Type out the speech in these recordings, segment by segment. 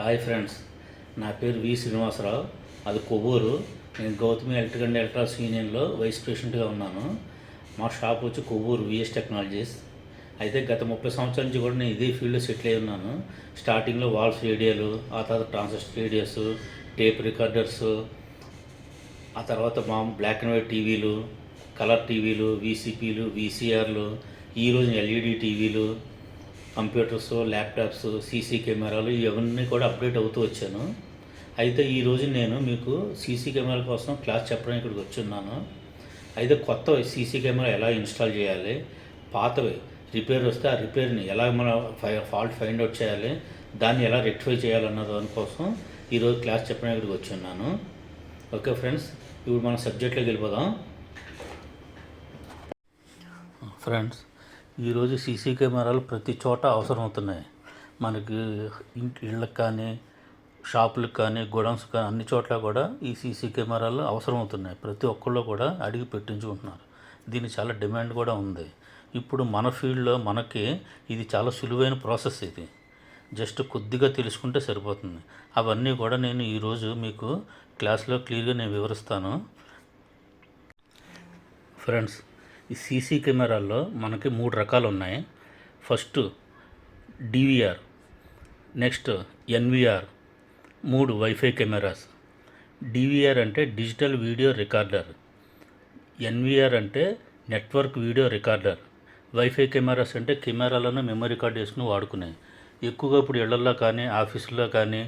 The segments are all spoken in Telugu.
హాయ్ ఫ్రెండ్స్, నా పేరు వి శ్రీనివాసరావు. అది కొవ్వూరు. నేను గౌతమి ఎలక్ట్రిక్ అండ్ ఎలక్ట్రానిక్స్ యూనియన్లో వైస్ ప్రెసిడెంట్గా ఉన్నాను. మా షాప్ వచ్చి కొవ్వూరు విఎస్ టెక్నాలజీస్. అయితే గత 30 సంవత్సరాల నుంచి కూడా నేను ఇదే ఫీల్డ్లో సెటిల్ అయి ఉన్నాను. స్టార్టింగ్లో వాల్స్ రేడియోలు, ఆ తర్వాత ట్రాన్సిస్టర్ రేడియోస్, టేప్ రికార్డర్స్, ఆ తర్వాత బ్లాక్ అండ్ వైట్ టీవీలు, కలర్ టీవీలు, వీసీపీలు, వీసీఆర్లు, ఈరోజు ఎల్ఈడి టీవీలు, కంప్యూటర్స్, ల్యాప్టాప్స్, సీసీ కెమెరాలు ఇవన్నీ కూడా అప్డేట్ అవుతూ వచ్చాను. అయితే ఈరోజు నేను మీకు సీసీ కెమెరా కోసం క్లాస్ చెప్పడానికి ఇక్కడికి వచ్చున్నాను. అయితే కొత్త సీసీ కెమెరా ఎలా ఇన్స్టాల్ చేయాలి, పాతవి రిపేర్ వస్తే ఆ రిపేర్ని ఎలా మనం ఫాల్ట్ ఫైండ్ అవుట్ చేయాలి, దాన్ని ఎలా రెక్టిఫై చేయాలన్న దానికోసం ఈరోజు క్లాస్ చెప్పడానికి ఇక్కడికి వచ్చున్నాను. ఓకే ఫ్రెండ్స్, ఇప్పుడు మన సబ్జెక్ట్లోకి వెళ్ళిపోదాం. ఫ్రెండ్స్, ఈరోజు సీసీ కెమెరాలు ప్రతి చోట అవసరం అవుతున్నాయి. మనకి ఇళ్ళకి కానీ, షాపులకు కానీ, గోడౌన్స్ కానీ అన్ని చోట్ల కూడా ఈ సీసీ కెమెరాలు అవసరం అవుతున్నాయి. ప్రతి ఒక్కళ్ళు కూడా అడిగి పెట్టించుకుంటున్నారు. దీనికి చాలా డిమాండ్ కూడా ఉంది. ఇప్పుడు మన ఫీల్డ్లో మనకి ఇది చాలా సులువైన ప్రాసెస్. ఇది జస్ట్ కొద్దిగా తెలుసుకుంటే సరిపోతుంది. అవన్నీ కూడా నేను ఈరోజు మీకు క్లాస్లో క్లియర్గా నేను వివరిస్తాను. ఫ్రెండ్స్, ఈ సీసీ కెమెరాల్లో మనకి 3 రకాలు ఉన్నాయి. First DVR, next NVR, 3 wifi cameras. DVR అంటే డిజిటల్ వీడియో రికార్డర్, ఎన్విఆర్ అంటే network video recorder, wifi cameras అంటే కెమెరాలను మెమరీ కార్డ్ వేసుకుని వాడుకునే. ఎక్కువగా ఇప్పుడు ఇళ్లల్లో కానీ, ఆఫీసుల్లో కానీ,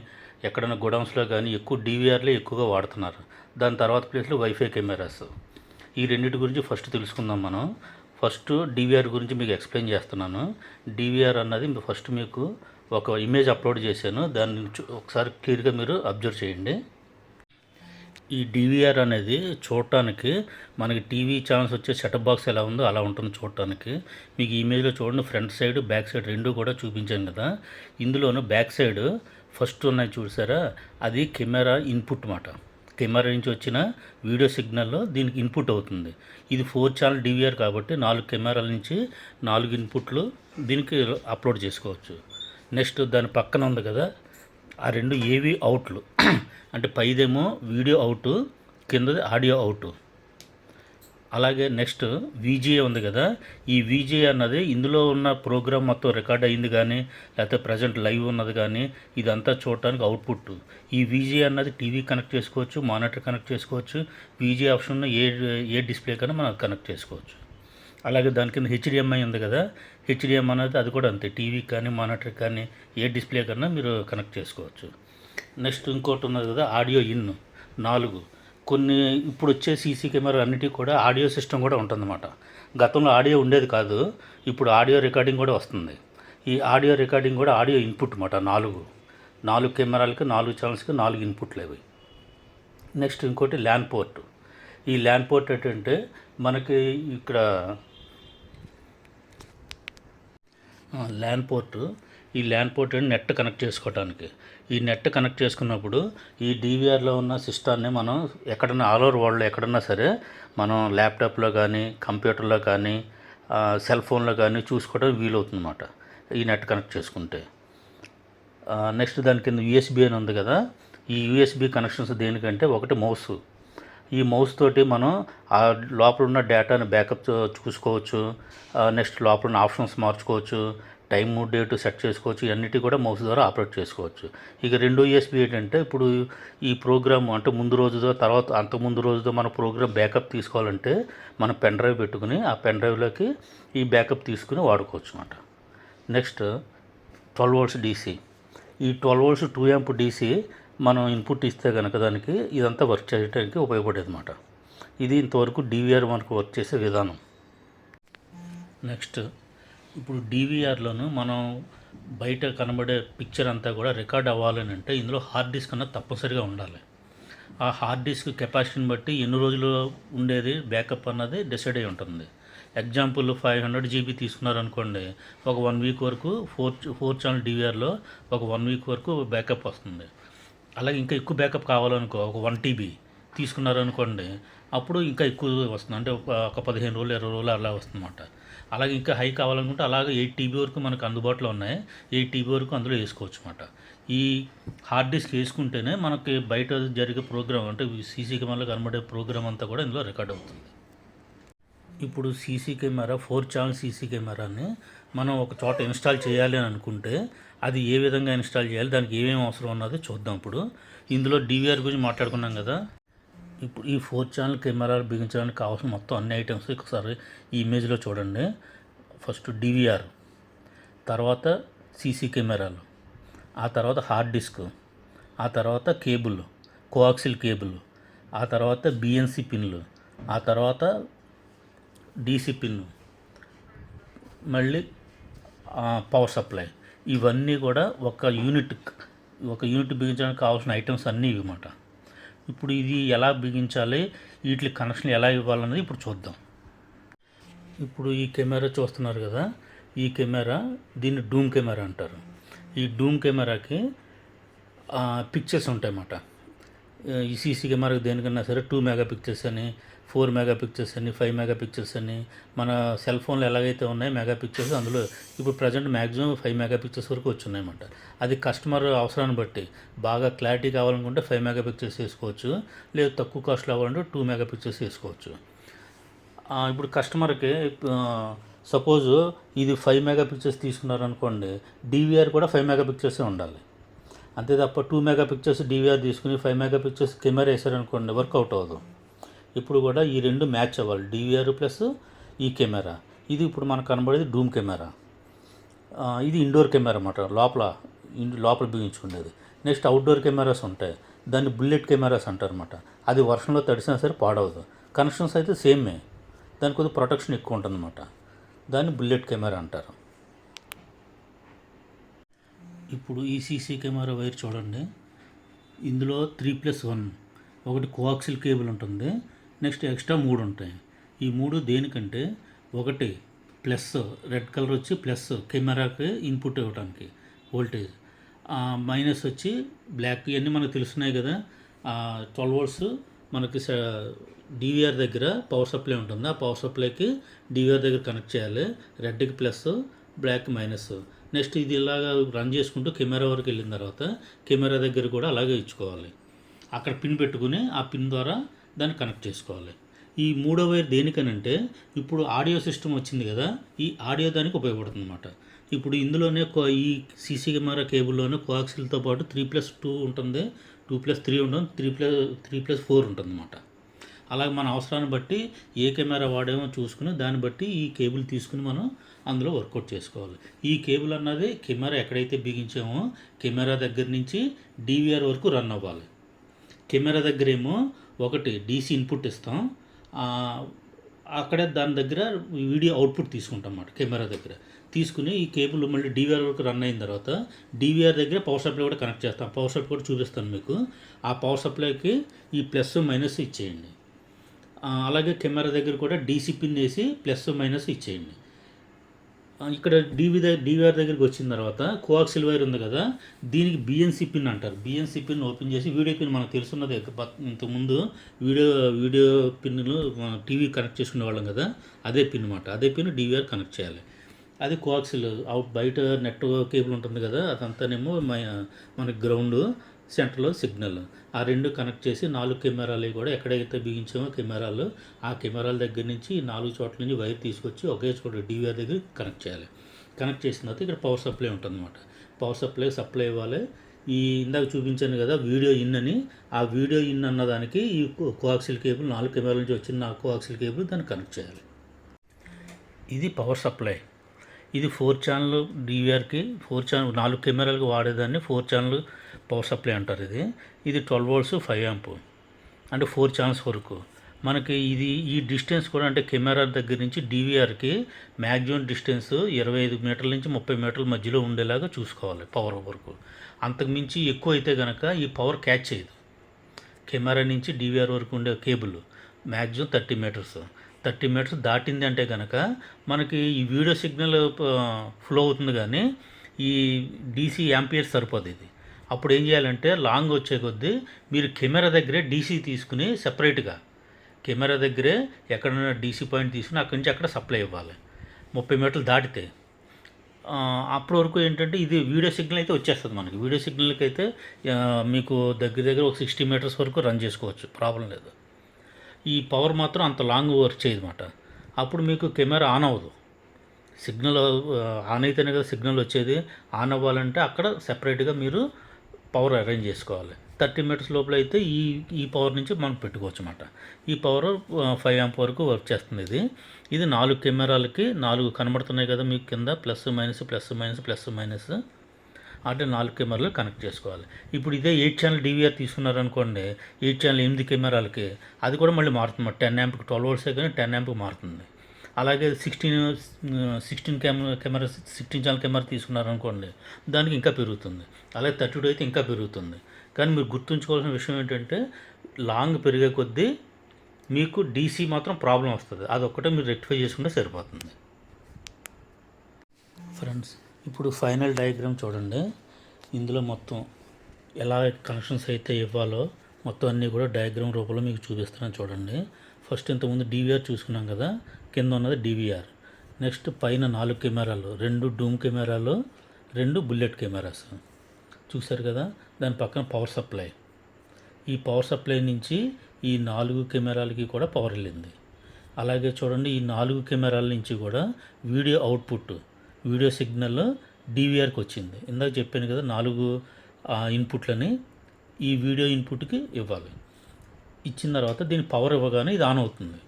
ఎక్కడైనా గోడౌన్స్లో కానీ ఎక్కువ డివిఆర్లే ఎక్కువగా వాడుతున్నారు. దాని తర్వాత ప్లేస్లో వైఫై కెమెరాస్. ఈ రెండింటి గురించి ఫస్ట్ తెలుసుకుందాం మనం. ఫస్ట్ డివిఆర్ గురించి మీకు ఎక్స్ప్లెయిన్ చేస్తున్నాను. డివిఆర్ అన్నది ఫస్ట్ మీకు ఒక ఇమేజ్ అప్లోడ్ చేశాను, దాన్ని ఒకసారి క్లియర్గా మీరు అబ్జర్వ్ చేయండి. ఈ డివిఆర్ అనేది చూడటానికి మనకి టీవీ ఛానల్స్ వచ్చే సెటప్ బాక్స్ ఎలా ఉందో అలా ఉంటుంది చూడటానికి. మీకు ఈ ఇమేజ్లో చూడండి, ఫ్రంట్ సైడ్ బ్యాక్ సైడ్ రెండు కూడా చూపించాను కదా. ఇందులోనూ బ్యాక్ సైడ్ ఫస్ట్ ఉన్నాయి చూసారా, అది కెమెరా ఇన్పుట్ మాట. కెమెరా నుంచి వచ్చిన వీడియో సిగ్నల్లో దీనికి ఇన్పుట్ అవుతుంది. ఇది 4 ఛానల్ డివిఆర్ కాబట్టి 4 కెమెరాల నుంచి 4 ఇన్పుట్లు దీనికి అప్లోడ్ చేసుకోవచ్చు. నెక్స్ట్ దాని పక్కన ఉంది కదా, ఆ 2 ఏవి అవుట్లు అంటే పైదేమో వీడియో అవుట్, కిందది ఆడియో అవుట్. అలాగే నెక్స్ట్ వీజీఏ ఉంది కదా, ఈ వీజీఏ అన్నది ఇందులో ఉన్న ప్రోగ్రామ్ మొత్తం రికార్డ్ అయింది కానీ, లేకపోతే ప్రజెంట్ లైవ్ ఉన్నది కానీ ఇదంతా చూడటానికి అవుట్పుట్. ఈ వీజీఏ అన్నది టీవీ కనెక్ట్ చేసుకోవచ్చు, మానిటర్ కనెక్ట్ చేసుకోవచ్చు. వీజీఏ ఆప్షన్ ఏ డిస్ప్లే కన్నా మనం కనెక్ట్ చేసుకోవచ్చు. అలాగే దాని కింద హెచ్డిఎంఐ ఉంది కదా, హెచ్డిఎం అనేది అది కూడా అంతే, టీవీ కానీ మానిటర్ కానీ ఏ డిస్ప్లే కన్నా మీరు కనెక్ట్ చేసుకోవచ్చు. నెక్స్ట్ ఇంకోటి ఉన్నది కదా, ఆడియో ఇన్ 4. కొన్ని ఇప్పుడు వచ్చే సీసీ కెమెరా అన్నిటికీ కూడా ఆడియో సిస్టమ్ కూడా ఉంటుందన్నమాట. గతంలో ఆడియో ఉండేది కాదు, ఇప్పుడు ఆడియో రికార్డింగ్ కూడా వస్తుంది. ఈ ఆడియో రికార్డింగ్ కూడా ఆడియో ఇన్పుట్ అన్నమాట. 4 కెమెరాలకి 4 ఛానల్స్కి 4 ఇన్పుట్లు అవి. నెక్స్ట్ ఇంకోటి ల్యాన్ పోర్ట్. ఈ ల్యాన్ పోర్ట్ ఏంటంటే మనకి ఇక్కడ ల్యాన్ పోర్ట్, ఈ ల్యాన్ పోర్ట్ నెట్ కనెక్ట్ చేసుకోవడానికి. ఈ నెట్ కనెక్ట్ చేసుకున్నప్పుడు ఈ డివిఆర్లో ఉన్న సిస్టాన్ని మనం ఎక్కడన్నా ఆల్ ఓవర్ వరల్డ్లో ఎక్కడన్నా సరే మనం ల్యాప్టాప్లో కానీ, కంప్యూటర్లో కానీ, సెల్ ఫోన్లో కానీ చూసుకోవడం వీలవుతుందన్నమాట ఈ నెట్ కనెక్ట్ చేసుకుంటే. నెక్స్ట్ దాని కింద యూఎస్బీ అని ఉంది కదా, ఈ యూఎస్బీ కనెక్షన్స్ దేనికంటే ఒకటి మౌస్. ఈ మౌస్ తోటి మనం ఆ లోపల ఉన్న డేటాని బ్యాకప్ చూసుకోవచ్చు. నెక్స్ట్ లోపల ఉన్న ఆప్షన్స్ మార్చుకోవచ్చు, టైం డేట్ సెట్ చేసుకోవచ్చు. ఇవన్నిటి కూడా మౌస్ ద్వారా ఆపరేట్ చేసుకోవచ్చు. ఇక 2 యూఎస్బీ ఏంటంటే ఇప్పుడు ఈ ప్రోగ్రామ్ అంటే ముందు రోజుదో తర్వాత అంతకుముందు రోజుదో మన ప్రోగ్రామ్ బ్యాకప్ తీసుకోవాలంటే మనం పెన్ డ్రైవ్ పెట్టుకుని ఆ పెన్ డ్రైవ్లోకి ఈ బ్యాకప్ తీసుకుని వాడుకోవచ్చు అన్నమాట. Next 12 volts DC. ఈ 12 volts 2 amp డీసీ మనం ఇన్పుట్ ఇస్తే కనుక దానికి ఇదంతా వర్క్ చేయడానికి ఉపయోగపడేది అన్నమాట. ఇది ఇంతవరకు డివిఆర్ మనకు వర్క్ చేసే విధానం. నెక్స్ట్ ఇప్పుడు డివిఆర్లోను మనం బయట కనబడే పిక్చర్ అంతా కూడా రికార్డ్ అవ్వాలని అంటే ఇందులో హార్డ్ డిస్క్ అన్నది తప్పనిసరిగా ఉండాలి. ఆ హార్డ్ డిస్క్ కెపాసిటీని బట్టి ఎన్ని రోజులు ఉండేది బ్యాకప్ అన్నది డిసైడ్ అయి ఉంటుంది. ఎగ్జాంపుల్ 500 GB తీసుకున్నారనుకోండి, ఒక 1 week వరకు 4 ఛానల్ డివిఆర్లో ఒక 1 week వరకు బ్యాకప్ వస్తుంది. అలాగే ఇంకా ఎక్కువ బ్యాకప్ కావాలనుకో ఒక 1 TB తీసుకున్నారనుకోండి, అప్పుడు ఇంకా ఎక్కువ వస్తుంది, అంటే ఒక 15 రోజులు 20 రోజులు అలా వస్తుందన్నమాట. అలాగే ఇంకా హై కావాలనుకుంటే అలాగే 8 టీబీ వరకు మనకు అందుబాటులో ఉన్నాయి. 8 టీబీ వరకు అందులో వేసుకోవచ్చు అన్నమాట. ఈ హార్డ్ డిస్క్ వేసుకుంటేనే మనకి బయట జరిగే ప్రోగ్రామ్ అంటే సీసీ కెమెరాలో కనబడే ప్రోగ్రామ్ అంతా కూడా ఇందులో రికార్డ్ అవుతుంది. ఇప్పుడు సీసీ కెమెరా 4 ఛానల్ సీసీ కెమెరాని మనం ఒక చోట ఇన్స్టాల్ చేయాలి అని అనుకుంటే అది ఏ విధంగా ఇన్స్టాల్ చేయాలి, దానికి ఏమేమి అవసరం ఉన్నదో చూద్దాం. ఇప్పుడు ఇందులో డివిఆర్ గురించి మాట్లాడుకున్నాం కదా. ఇప్పుడు ఈ 4 ఛానల్ కెమెరాలు బిగించడానికి కావాల్సిన మొత్తం అన్ని ఐటమ్స్ ఒకసారి ఈ ఇమేజ్లో చూడండి. ఫస్ట్ డివిఆర్, తర్వాత సీసీ కెమెరాలు, ఆ తర్వాత హార్డ్ డిస్క్, ఆ తర్వాత కేబుల్, కోఆక్సిల్ కేబుల్, ఆ తర్వాత బిఎన్సి పిన్లు, ఆ తర్వాత డీసీ పిన్, మళ్ళీ పవర్ సప్లై. ఇవన్నీ కూడా ఒక యూనిట్ బిగించడానికి కావాల్సిన ఐటమ్స్ అన్నీ ఇవన్నమాట. ఇప్పుడు ఇది ఎలా బిగించాలి, వీటి కనెక్షన్ ఎలా ఇవ్వాలన్నది ఇప్పుడు చూద్దాం. ఇప్పుడు ఈ కెమెరా చూస్తున్నారు కదా, ఈ కెమెరా దీన్ని డూమ్ కెమెరా అంటారు. ఈ డూమ్ కెమెరాకి పిక్చర్స్ ఉంటాయన్నమాట. ఈ సీసీ కెమెరాకి దేనికన్నా సరే 2 మెగా పిక్చర్స్ అని, 4 మెగా పిక్చర్స్ అని, 5 మెగా పిక్చర్స్ అని, మన సెల్ ఫోన్లో ఎలాగైతే ఉన్నాయో మెగా పిక్చర్స్, అందులో ఇప్పుడు ప్రజెంట్ మ్యాక్సిమం 5 మెగా పిక్చర్స్ వరకు వచ్చున్నాయన్నమాట. అది కస్టమర్ అవసరాన్ని బట్టి బాగా క్లారిటీ కావాలనుకుంటే 5 మెగా పిక్చర్స్ వేసుకోవచ్చు, లేదు తక్కువ కాస్ట్లో అవ్వాలంటే 2 మెగా పిక్చర్స్ వేసుకోవచ్చు. ఇప్పుడు కస్టమర్కి సపోజ్ ఇది 5 మెగా పిక్చర్స్ తీసుకున్నారనుకోండి, డివిఆర్ కూడా 5 మెగా పిక్చర్సే ఉండాలి. అంతే తప్ప 2 మెగా పిక్చర్స్ డివిఆర్ తీసుకుని 5 మెగా పిక్చర్స్ కెమెరా వేసారనుకోండి, వర్కౌట్ అవ్వదు. ఇప్పుడు కూడా ఈ రెండు మ్యాచ్ అవ్వాలి, డివిఆర్ ప్లస్ ఈ కెమెరా. ఇది ఇప్పుడు మనకు కనబడేది డూమ్ కెమెరా. ఇది ఇండోర్ కెమెరా అన్నమాట, లోపల బిగించుకునేది. నెక్స్ట్ అవుట్డోర్ కెమెరాస్ ఉంటాయి, దాన్ని బుల్లెట్ కెమెరాస్ అంటారు అన్నమాట. అది వర్షంలో తడిసినా సరే పాడవదు, కనెక్షన్స్ అయితే సేమే, దానికి కొద్దిగా ప్రొటెక్షన్ ఎక్కువ ఉంటుందన్నమాట. దాన్ని బుల్లెట్ కెమెరా అంటారు. ఇప్పుడు ఈ సీసీ కెమెరా వైర్ చూడండి, ఇందులో 3+1 ఒకటి కోఆక్సిల్ కేబుల్ ఉంటుంది, నెక్స్ట్ ఎక్స్ట్రా 3 ఉంటాయి. ఈ 3 దేనికంటే, ఒకటి ప్లస్ రెడ్ కలర్ వచ్చి ప్లస్ కెమెరాకి ఇన్పుట్ ఇవ్వడానికి వోల్టేజ్, మైనస్ వచ్చి బ్లాక్. ఇవన్నీ మనకు తెలుస్తున్నాయి కదా. 12 volts మనకి డివిఆర్ దగ్గర పవర్ సప్లై ఉంటుంది, ఆ పవర్ సప్లైకి డివిఆర్ దగ్గర కనెక్ట్ చేయాలి. రెడ్కి ప్లస్, బ్లాక్ మైనస్. నెక్స్ట్ ఇది ఇలాగా రన్ చేసుకుంటూ కెమెరా వరకు వెళ్ళిన తర్వాత కెమెరా దగ్గర కూడా అలాగే ఇచ్చుకోవాలి. అక్కడ పిన్ పెట్టుకుని ఆ పిన్ ద్వారా దాన్ని కనెక్ట్ చేసుకోవాలి. ఈ మూడో వైర్ దేనికనంటే, ఇప్పుడు ఆడియో సిస్టమ్ వచ్చింది కదా, ఈ ఆడియో దానికి ఉపయోగపడుతుంది అన్నమాట. ఇప్పుడు ఇందులోనే ఈ సీసీ కెమెరా కేబుల్లోనే కోఆక్సిల్తో పాటు 3+2 ఉంటుంది, 2+3 ఉంటుంది, 3+4 ఉంటుంది అన్నమాట. అలాగే మన అవసరాన్ని బట్టి ఏ కెమెరా వాడేమో చూసుకుని దాన్ని బట్టి ఈ కేబుల్ తీసుకుని మనం అందులో వర్కౌట్ చేసుకోవాలి. ఈ కేబుల్ అన్నది కెమెరా ఎక్కడైతే బిగించామో కెమెరా దగ్గర నుంచి డివిఆర్ వరకు రన్ అవ్వాలి. కెమెరా దగ్గర ఏమో ఒకటి డీసీ ఇన్పుట్ ఇస్తాం, అక్కడే దాని దగ్గర వీడియో అవుట్పుట్ తీసుకుంటాం అన్నమాట. కెమెరా దగ్గర తీసుకుని ఈ కేబుల్ మళ్ళీ డివిఆర్ వరకు రన్ అయిన తర్వాత డివిఆర్ దగ్గర పవర్ సప్లై కూడా కనెక్ట్ చేస్తాం. పవర్ సప్లై కూడా చూపిస్తాను మీకు. ఆ పవర్ సప్లైకి ఈ ప్లస్ మైనస్ ఇచ్చేయండి. అలాగే కెమెరా దగ్గర కూడా డీసీ పిన్ వేసి ప్లస్ మైనస్ ఇచ్చేయండి. ఇక్కడ డివిఆర్ దగ్గరికి వచ్చిన తర్వాత కోఆక్సిల్ వైర్ ఉంది కదా, దీనికి బిఎన్సి పిన్ అంటారు. బిఎన్సి పిన్ ఓపెన్ చేసి వీడియో పిన్ మనకు తెలుసున్నది, ఇంతకుముందు వీడియో పిన్నులు మన టీవీ కనెక్ట్ చేసుకునే వాళ్ళం కదా, అదే పిన్ అన్నమాట. అదే పిన్ డివిఆర్ కనెక్ట్ చేయాలి. అది కోఆక్సిల్ బయట నెట్ కేబుల్ ఉంటుంది కదా, అదంతానేమో మనకి గ్రౌండ్, సెంటర్లో సిగ్నల్. ఆ రెండు కనెక్ట్ చేసి 4 కెమెరాలు కూడా ఎక్కడైతే బిగించామో కెమెరాలు, ఆ కెమెరాల దగ్గర నుంచి 4 చోట్ల నుంచి వైర్ తీసుకొచ్చి ఒకే చోట డివిఆర్ దగ్గర కనెక్ట్ చేయాలి. కనెక్ట్ చేసిన తర్వాత ఇక్కడ పవర్ సప్లై ఉంటుందన్నమాట. పవర్ సప్లై ఇవ్వాలి. ఈ ఇందాక చూపించాను కదా వీడియో ఇన్ అని, ఆ వీడియో ఇన్ అన్నదానికి ఈ కోఆక్సిల్ కేబుల్ 4 కెమెరాల నుంచి వచ్చిన కోఆక్సిల్ కేబుల్ దాన్ని కనెక్ట్ చేయాలి. ఇది పవర్ సప్లై. ఇది 4 ఛానల్ డివిఆర్కి 4 ఛానల్ 4 కెమెరాలకు వాడేదాన్ని 4 ఛానల్ పవర్ సప్లై అంటారు. ఇది 12 volts 5 amp అంటే 4 ఛానల్స్ వరకు. మనకి ఈ డిస్టెన్స్ కూడా అంటే కెమెరా దగ్గర నుంచి డివిఆర్కి మ్యాక్సిమం డిస్టెన్స్ 25 మీటర్ల నుంచి 30 మీటర్ల మధ్యలో ఉండేలాగా చూసుకోవాలి పవర్ వరకు. అంతకుమించి ఎక్కువ అయితే కనుక ఈ పవర్ క్యాచ్ చేయదు. కెమెరా నుంచి డివిఆర్ వరకు ఉండే కేబుల్ మ్యాక్సిమం 30 మీటర్స్ దాటింది అంటే కనుక మనకి ఈ వీడియో సిగ్నల్ ఫ్లో అవుతుంది, కానీ ఈ డీసీ యాంపియర్స్ సరిపోదు. ఇది అప్పుడు ఏం చేయాలంటే లాంగ్ వచ్చే కొద్దీ మీరు కెమెరా దగ్గరే డీసీ తీసుకుని సెపరేట్గా కెమెరా దగ్గరే ఎక్కడైనా డీసీ పాయింట్ తీసుకుని అక్కడి నుంచి అక్కడ సప్లై ఇవ్వాలి. 30 మీటర్లు దాటితే అప్పటి వరకు ఏంటంటే ఇది వీడియో సిగ్నల్ అయితే వచ్చేస్తుంది మనకి. వీడియో సిగ్నల్కి అయితే మీకు దగ్గర దగ్గర ఒక 60 మీటర్స్ వరకు రన్ చేసుకోవచ్చు, ప్రాబ్లం లేదు. ఈ పవర్ మాత్రం అంత లాంగ్ వర్క్ చేయదన్నమాట. అప్పుడు మీకు కెమెరా ఆన్ అవ్వదు. సిగ్నల్ ఆన్ అయితేనే కదా సిగ్నల్ వచ్చేది. ఆన్ అవ్వాలంటే అక్కడ సెపరేట్గా మీరు పవర్ అరేంజ్ చేసుకోవాలి. 30 మీటర్స్ లోపల అయితే ఈ పవర్ నుంచి మనం పెట్టుకోవచ్చు అన్నమాట. ఈ పవర్ 5 యాంప్ వరకు వర్క్ చేస్తుంది. ఇది 4 కెమెరాలకి 4 కనబడుతున్నాయి కదా మీకు కింద, plus minus plus minus plus minus, అంటే 4 కెమెరాలు కనెక్ట్ చేసుకోవాలి. ఇప్పుడు ఇదే 8 ఛానల్ DVR తీసుకున్నారనుకోండి, 8 ఛానల్ 8 కెమెరాలకి అది కూడా మళ్ళీ మారుతుంది. 10 యాంప్కి 12 వోల్ట్సే కానీ 10 యాంప్కి మారుతుంది. అలాగే 16 కెమెరా 16 ఛానల్ కెమెరా తీసుకున్నారనుకోండి, దానికి ఇంకా పెరుగుతుంది. అలాగే 32 అయితే ఇంకా పెరుగుతుంది. కానీ మీరు గుర్తుంచుకోవాల్సిన విషయం ఏంటంటే, లాంగ్ పెరిగే కొద్దీ మీకు DC మాత్రం ప్రాబ్లం వస్తుంది. అదొక్కటే మీరు రెక్టిఫై చేసుకుంటే సరిపోతుంది. ఫ్రెండ్స్, ఇప్పుడు ఫైనల్ డయాగ్రామ్ చూడండి. ఇందులో మొత్తం ఎలా కనెక్షన్స్ అయితే ఇవ్వాలో మొత్తం అన్నీ కూడా డయాగ్రామ్ రూపంలో మీకు చూపిస్తున్నాను చూడండి. ఫస్ట్ ఇంతకుముందు DVR చూసుకున్నాం కదా, కింద ఉన్నది DVR. నెక్స్ట్ పైన 4 కెమెరాలు, 2 డూమ్ కెమెరాలు, 2 బుల్లెట్ కెమెరాస్ చూశారు కదా. దాని పక్కన పవర్ సప్లై. ఈ పవర్ సప్లై నుంచి ఈ 4 కెమెరాలకి కూడా పవర్ వెళ్ళింది. అలాగే చూడండి, ఈ 4 కెమెరాల నుంచి కూడా వీడియో అవుట్పుట్, వీడియో సిగ్నల్ DVRకి వచ్చింది. ఇందాక చెప్పాను కదా, 4 ఇన్పుట్లని ఈ వీడియో ఇన్పుట్కి ఇవ్వాలి. ఇచ్చిన తర్వాత దీని పవర్ ఇవ్వగానే ఇది ఆన్ అవుతుంది.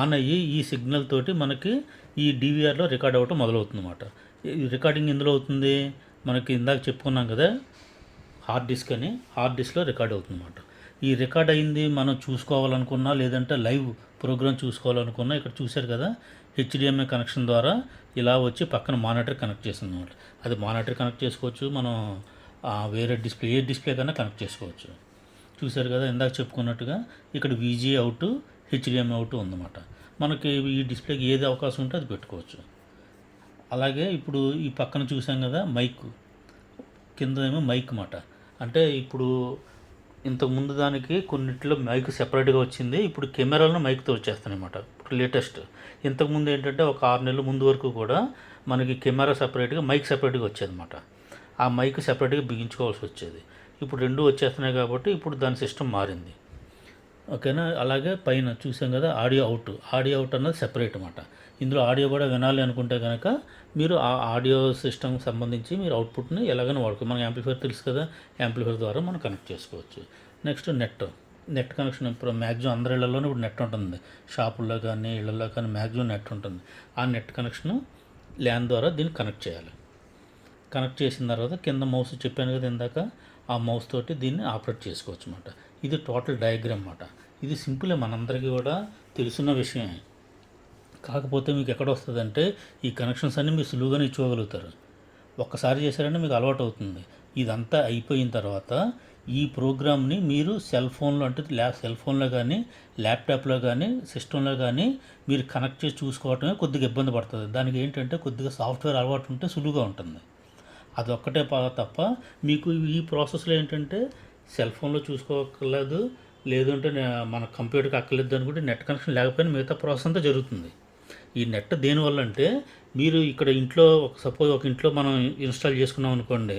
ఆన్ అయ్యి ఈ సిగ్నల్ తోటి మనకి ఈ DVRలో రికార్డ్ అవ్వటం మొదలవుతుంది అన్నమాట. ఈ రికార్డింగ్ ఎందులో అవుతుంది, మనకి ఇందాక చెప్పుకున్నాం కదా, హార్డ్ డిస్క్లో రికార్డ్ అవుతుంది అన్నమాట. ఈ రికార్డ్ అయింది మనం చూసుకోవాలనుకున్నా, లేదంటే లైవ్ ప్రోగ్రామ్ చూసుకోవాలనుకున్నా, ఇక్కడ చూశారు కదా, HDMI కనెక్షన్ ద్వారా ఇలా వచ్చి పక్కన మానిటర్ కనెక్ట్ చేస్తుంది అన్నమాట. అది మానిటర్ కనెక్ట్ చేసుకోవచ్చు, మనం వేరే డిస్ప్లే ఏ డిస్ప్లే కన్నా కనెక్ట్ చేసుకోవచ్చు. చూశారు కదా, ఇందాక చెప్పుకున్నట్టుగా ఇక్కడ VGA అవుట్, HDMI అవుట్ ఉందన్నమాట. మనకి ఈ డిస్ప్లేకి ఏది అవకాశం ఉంటే అది పెట్టుకోవచ్చు. అలాగే ఇప్పుడు ఈ పక్కన చూసాం కదా, మైక్ కింద ఏమో మైక్ మాట. అంటే ఇప్పుడు ఇంతకుముందు దానికి కొన్నిట్లో మైక్ సెపరేట్గా వచ్చింది, ఇప్పుడు కెమెరాలను మైక్తో వచ్చేస్తాయి అన్నమాట. ఇప్పుడు లేటెస్ట్. ఇంతకుముందు ఏంటంటే ఒక 6 నెలల ముందు వరకు కూడా మనకి కెమెరా సెపరేట్గా, మైక్ సెపరేట్గా వచ్చేది అన్నమాట. ఆ మైక్ సెపరేట్గా బిగించుకోవాల్సి వచ్చేది. ఇప్పుడు 2 వచ్చేస్తున్నాయి కాబట్టి ఇప్పుడు దాని సిస్టమ్ మారింది. ఓకేనా. అలాగే పైన చూసాం కదా, ఆడియో అవుట్ అన్నది సెపరేట్ అన్నమాట. ఇందులో ఆడియో కూడా వినాలి అనుకుంటే కనుక మీరు ఆ ఆడియో సిస్టమ్కి సంబంధించి మీరు అవుట్పుట్ని ఎలాగైనా వాడుకోవచ్చు. మనకి యాంప్లిఫైర్ తెలుసు కదా, యాంప్లిఫైర్ ద్వారా మనం కనెక్ట్ చేసుకోవచ్చు. Next net connection. ఇప్పుడు మ్యాక్సిమం అందరి ఇళ్లలోనే ఇప్పుడు నెట్ ఉంటుంది. షాపుల్లో కానీ ఇళ్లలో కానీ మ్యాక్సిమం నెట్ ఉంటుంది. ఆ నెట్ కనెక్షన్ ల్యాన్ ద్వారా దీన్ని కనెక్ట్ చేయాలి. కనెక్ట్ చేసిన తర్వాత కింద మౌస్ చెప్పాను కదా ఇందాక, ఆ మౌస్ తోటి దీన్ని ఆపరేట్ చేసుకోవచ్చు అన్నమాట. ఇది టోటల్ డయాగ్రామ్ అన్నమాట. ఇది సింపులే, మనందరికీ కూడా తెలుసున్న విషయమే. కాకపోతే మీకు ఎక్కడ వస్తుందంటే, ఈ కనెక్షన్స్ అన్నీ మీరు సులువుగానే ఇచ్చుకోగలుగుతారు. ఒక్కసారి చేశారంటే మీకు అలవాటు అవుతుంది. ఇదంతా అయిపోయిన తర్వాత ఈ ప్రోగ్రామ్ని మీరు సెల్ ఫోన్లో కానీ ల్యాప్టాప్లో కానీ సిస్టంలో కానీ మీరు కనెక్ట్ చేసి చూసుకోవటమే కొద్దిగా ఇబ్బంది పడుతుంది. దానికి ఏంటంటే కొద్దిగా సాఫ్ట్వేర్ అలవాటు ఉంటే సులువుగా ఉంటుంది. అదొక్కటే తప్ప మీకు ఈ ప్రాసెస్లో ఏంటంటే సెల్ ఫోన్లో చూసుకోక్కర్లేదు, లేదంటే మన కంప్యూటర్కి అక్కర్లేదు అనుకుంటే నెట్ కనెక్షన్ లేకపోయినా మిగతా ప్రాసెస్ అంతా జరుగుతుంది. ఈ నెట్ దేనివల్ల అంటే, మీరు ఇక్కడ ఇంట్లో సపోజ్ ఒక ఇంట్లో మనం ఇన్స్టాల్ చేసుకున్నాం అనుకోండి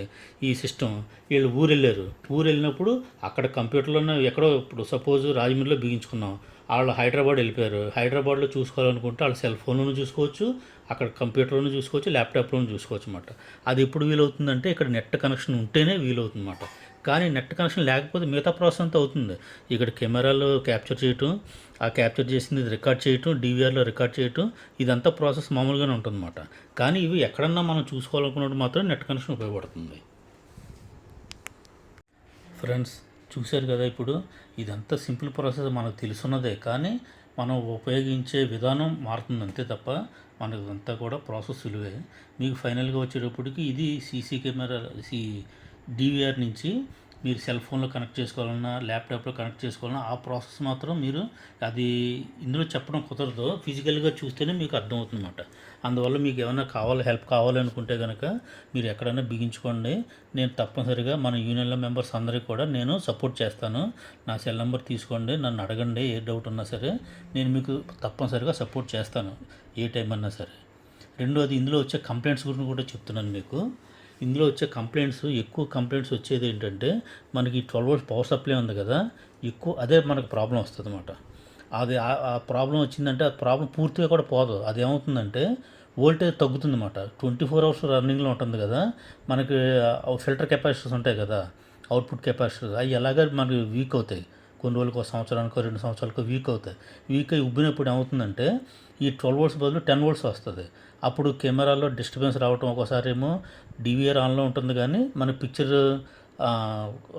ఈ సిస్టమ్, వీళ్ళు ఊరు వెళ్ళినప్పుడు అక్కడ కంప్యూటర్లోనే ఎక్కడో, ఇప్పుడు సపోజ్ రాజమండ్రిలో బిగించుకున్నాం, వాళ్ళు హైదరాబాద్ వెళ్ళిపోయారు. హైదరాబాద్లో చూసుకోవాలనుకుంటే వాళ్ళు సెల్ ఫోన్లోనూ చూసుకోవచ్చు, అక్కడ కంప్యూటర్లోనూ చూసుకోవచ్చు, ల్యాప్టాప్లోనూ చూసుకోవచ్చు అన్నమాట. అది ఎప్పుడు వీలవుతుందంటే ఇక్కడ నెట్ కనెక్షన్ ఉంటేనే వీలవుతుంది అన్నమాట. కానీ నెట్ కనెక్షన్ లేకపోతే మిగతా ప్రాసెస్ అంతా అవుతుంది. ఇక్కడ కెమెరాలో క్యాప్చర్ చేయటం, ఆ క్యాప్చర్ చేసింది రికార్డ్ చేయటం, DVRలో రికార్డ్ చేయటం, ఇదంతా ప్రాసెస్ మామూలుగానే ఉంటుందన్నమాట. కానీ ఇవి ఎక్కడన్నా మనం చూసుకోవాలనుకున్నప్పుడు మాత్రం నెట్ కనెక్షన్ ఉపయోగపడుతుంది. ఫ్రెండ్స్, చూశారు కదా, ఇప్పుడు ఇదంతా సింపుల్ ప్రాసెస్ మనకు తెలుసున్నదే, కానీ మనం ఉపయోగించే విధానం మారుతుంది అంతే తప్ప మనకు అంతా కూడా ప్రాసెస్ సులువే. మీకు ఫైనల్గా వచ్చేటప్పటికి ఇది CC కెమెరా DVR నుంచి మీరు సెల్ ఫోన్లో కనెక్ట్ చేసుకోవాలన్నా, ల్యాప్టాప్లో కనెక్ట్ చేసుకోవాలన్నా ఆ ప్రాసెస్ మాత్రం మీరు అది ఇందులో చెప్పడం కుదరదు. ఫిజికల్గా చూస్తేనే మీకు అర్థమవుతుందన్నమాట. అందువల్ల మీకు ఏమైనా హెల్ప్ కావాలనుకుంటే కనుక మీరు ఎక్కడైనా బిగించుకోండి. నేను తప్పనిసరిగా మన యూనియన్లో మెంబర్స్ అందరికీ కూడా నేను సపోర్ట్ చేస్తాను. నా సెల్ నెంబర్ తీసుకోండి, నన్ను అడగండి, ఏ డౌట్ ఉన్నా సరే నేను మీకు తప్పనిసరిగా సపోర్ట్ చేస్తాను, ఏ టైం అన్నా సరే. రెండోది ఇందులో వచ్చే కంప్లైంట్స్ గురించి కూడా చెప్తున్నాను మీకు. ఇందులో వచ్చే కంప్లైంట్స్, ఎక్కువ కంప్లైంట్స్ వచ్చేది ఏంటంటే మనకి 12 వోల్ట్స్ పవర్ సప్లై ఉంది కదా, ఎక్కువ అదే మనకు ప్రాబ్లం వస్తుందన్నమాట. అది ఆ ప్రాబ్లం వచ్చిందంటే ఆ ప్రాబ్లం పూర్తిగా కూడా పోదు. అది ఏమవుతుందంటే వోల్టేజ్ తగ్గుతుందన్నమాట. 24 అవర్స్ రన్నింగ్లో ఉంటుంది కదా, మనకి ఫిల్టర్ కెపాసిటర్స్ ఉంటాయి కదా, అవుట్పుట్ కెపాసిటర్స్, అవి ఎలాగ మనకి వీక్ అవుతాయి. కొన్ని రోజులకు, ఒక సంవత్సరానికో 2 సంవత్సరాలకో వీక్ అవుతాయి. వీక్ అయ్యి ఉబ్బినప్పుడు ఏమవుతుందంటే ఈ 12 వోల్ట్స్ బదులు 10 వోల్ట్స్ వస్తుంది. అప్పుడు కెమెరాలో డిస్టర్బెన్స్ రావటం, ఒకసారి ఏమో డివిఆర్ ఆన్లో ఉంటుంది కానీ మన పిక్చర్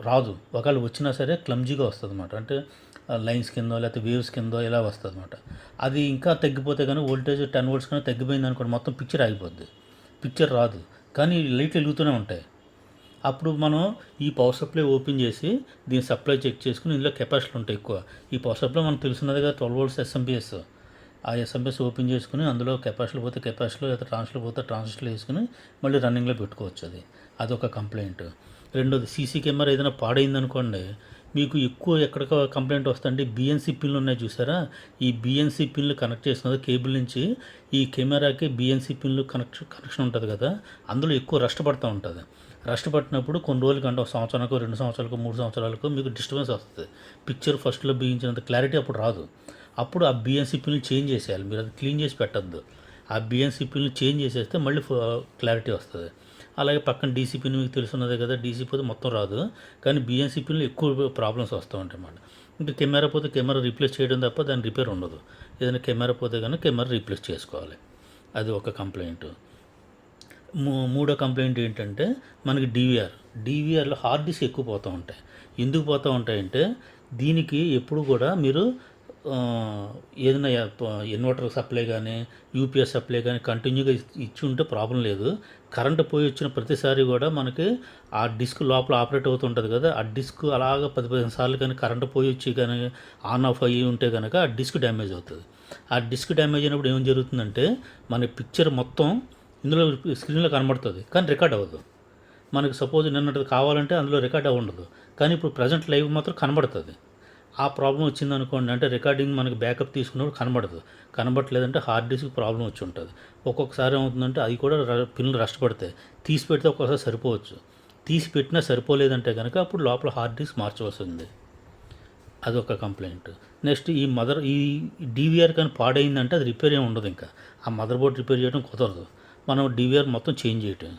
రాదు. ఒకవేళ వచ్చినా సరే క్లమ్జీగా వస్తుంది అన్నమాట. అంటే లైన్స్ కిందో లేకపోతే వేవ్స్ కిందో ఇలా వస్తుంది అన్నమాట. అది ఇంకా తగ్గిపోతే కానీ వోల్టేజ్ 10 వోల్ట్స్ కన్నా తగ్గిపోయింది అనుకోండి, మొత్తం పిక్చర్ ఆగిపోద్ది, పిక్చర్ రాదు. కానీ లైట్లు వెలుగుతూనే ఉంటాయి. అప్పుడు మనం ఈ పవర్ సప్లై ఓపెన్ చేసి దీని సప్లై చెక్ చేసుకుని, ఇందులో కెపాసిటీలు ఉంటాయి ఎక్కువ. ఈ పవర్ సప్లై మనకు తెలుసున్నది కదా, 12 వోల్ట్స్ ఎస్ఎంబిఎస్. ఆ ఎస్ఎంబిఎస్ ఓపెన్ చేసుకుని అందులో కెపాసిటీలు పోతే కెపాసిటీలో, లేదా ట్రాన్సిస్టర్ పోతే ట్రాన్సిస్టర్లు వేసుకుని మళ్ళీ రన్నింగ్లో పెట్టుకోవచ్చు. అదొక కంప్లైంట్. రెండోది, సీసీ కెమెరా ఏదైనా పాడైందనుకోండి, మీకు ఎక్కువ ఎక్కడ కంప్లైంట్ వస్తుందంటే బిఎన్సీ పిన్లు ఉన్నాయి చూసారా, ఈ బిఎన్సీ పిన్లు కనెక్ట్ చేసిన కేబుల్ నుంచి ఈ కెమెరాకి బిఎన్సీ పిన్లు కనెక్షన్ ఉంటుంది కదా, అందులో ఎక్కువ రస్ట్ పడుతూ ఉంటుంది. రస్ట్ పట్టినప్పుడు కొన్ని రోజులకి, అంటే 1 సంవత్సరానికో 2 సంవత్సరాలకు 3 సంవత్సరాలకు మీకు డిస్టర్బెన్స్ వస్తుంది. పిక్చర్ ఫస్ట్లో బిగించినంత క్లారిటీ అప్పుడు రాదు. అప్పుడు ఆ బిఎన్సీ పిన్లు చేంజ్ చేసేయాలి. మీరు అది క్లీన్ చేసి పెట్టద్దు. ఆ బిఎన్సీ పిన్లు చేంజ్ చేసేస్తే మళ్ళీ క్లారిటీ వస్తుంది. అలాగే పక్కన డీసీ పిన్ మీకు తెలుసున్నదే కదా, డీసీ పోతే మొత్తం రాదు, కానీ బిఎన్సీ పిన్లు ఎక్కువ ప్రాబ్లమ్స్ వస్తూ ఉంటాయి అన్నమాట. ఇంకా కెమెరా పోతే కెమెరా రీప్లేస్ చేయడం తప్ప దాని రిపేర్ ఉండదు. ఏదైనా కెమెరా పోతే కానీ కెమెరా రీప్లేస్ చేసుకోవాలి. అది ఒక కంప్లైంట్. మూడో కంప్లైంట్ ఏంటంటే మనకి డీవీఆర్లో హార్డ్ డిస్క్ ఎక్కువ పోతూ ఉంటాయి. ఎందుకు పోతూ ఉంటాయంటే దీనికి ఎప్పుడు కూడా మీరు ఏదైనా ఇన్వర్టర్ సప్లై కానీ యూపీఎస్ సప్లై కానీ కంటిన్యూగా ఇచ్చి ఉంటే ప్రాబ్లం లేదు. కరెంటు పోయి వచ్చిన ప్రతిసారి కూడా మనకి ఆ డిస్క్ లోపల ఆపరేట్ అవుతుంటుంది కదా, ఆ డిస్క్ అలాగ 10-15 సార్లు కానీ కరెంటు పోయి వచ్చి కానీ ఆన్ ఆఫ్ అయ్యి ఉంటే కనుక ఆ డిస్క్ డ్యామేజ్ అవుతుంది. ఆ డిస్క్ డ్యామేజ్ అయినప్పుడు ఏం జరుగుతుందంటే మన పిక్చర్ మొత్తం ఇందులో స్క్రీన్లో కనబడుతుంది కానీ రికార్డ్ అవ్వదు. మనకి సపోజ్ నిన్నటిది కావాలంటే అందులో రికార్డ్ ఉండదు, కానీ ఇప్పుడు ప్రజెంట్ లైవ్ మాత్రం కనబడుతుంది. ఆ ప్రాబ్లం వచ్చిందనుకోండి, అంటే రికార్డింగ్ మనకి బ్యాకప్ తీసుకున్నప్పుడు కనబడట్లేదంటే హార్డ్ డిస్క్ ప్రాబ్లం వచ్చి ఉంటుంది. ఒక్కొక్కసారి ఏమవుతుందంటే అది కూడా పిన్నులు రస్ట్ పడతాయి. తీసి పెడితే ఒక్కొక్కసారి సరిపోవచ్చు, తీసి పెట్టినా సరిపోలేదంటే కనుక అప్పుడు లోపల హార్డ్ డిస్క్ మార్చవలసి ఉంది. అదొక కంప్లైంట్. నెక్స్ట్ ఈ డీవీఆర్ కానీ పాడైందంటే అది రిపేర్ ఏమి ఉండదు. ఇంకా ఆ మదర్ బోర్డ్ రిపేర్ చేయడం కుదరదు, మనం డీవీఆర్ మొత్తం చేంజ్ చేయటం.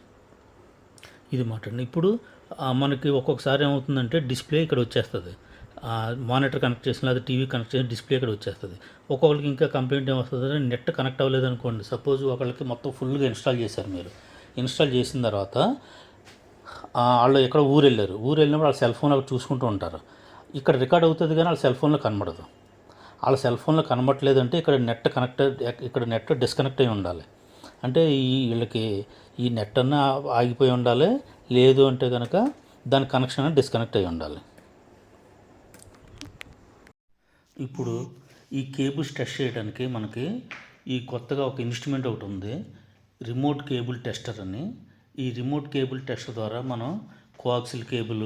ఇది మాట్లాడండి. ఇప్పుడు మనకి ఒక్కొక్కసారి ఏమవుతుందంటే డిస్ప్లే ఇక్కడ వచ్చేస్తుంది, మానిటర్ కనెక్ట్ చేసిన లేదా టీవీ కనెక్ట్ చేసిన డిస్ప్లే ఇక్కడ వచ్చేస్తుంది. ఒక్కొక్కరికి ఇంకా కంప్లైంట్ ఏమొస్తుంది, నెట్ కనెక్ట్ అవ్వలేదు అనుకోండి. సపోజ్ ఒకళ్ళకి మొత్తం ఫుల్గా ఇన్స్టాల్ చేశారు. మీరు ఇన్స్టాల్ చేసిన తర్వాత వాళ్ళు ఎక్కడ ఊరు వెళ్ళినప్పుడు వాళ్ళ సెల్ ఫోన్ అక్కడ చూసుకుంటూ ఉంటారు. ఇక్కడ రికార్డ్ అవుతుంది కానీ వాళ్ళ సెల్ ఫోన్లో కనబడదు. వాళ్ళ సెల్ ఫోన్లో కనబడలేదంటే ఇక్కడ నెట్ డిస్కనెక్ట్ అయి ఉండాలి. అంటే వీళ్ళకి ఈ నెట్ అన్న ఆగిపోయి ఉండాలి, లేదు అంటే కనుక దాని కనెక్షన్ డిస్కనెక్ట్ అయి ఉండాలి. ఇప్పుడు ఈ కేబుల్స్ టెస్ట్ చేయడానికి మనకి ఈ కొత్తగా ఒక ఇన్స్ట్రుమెంట్ ఒకటి ఉంది, రిమోట్ కేబుల్ టెస్టర్ అని. ఈ రిమోట్ కేబుల్ టెస్టర్ ద్వారా మనం కోఆక్సిల్ కేబుల్,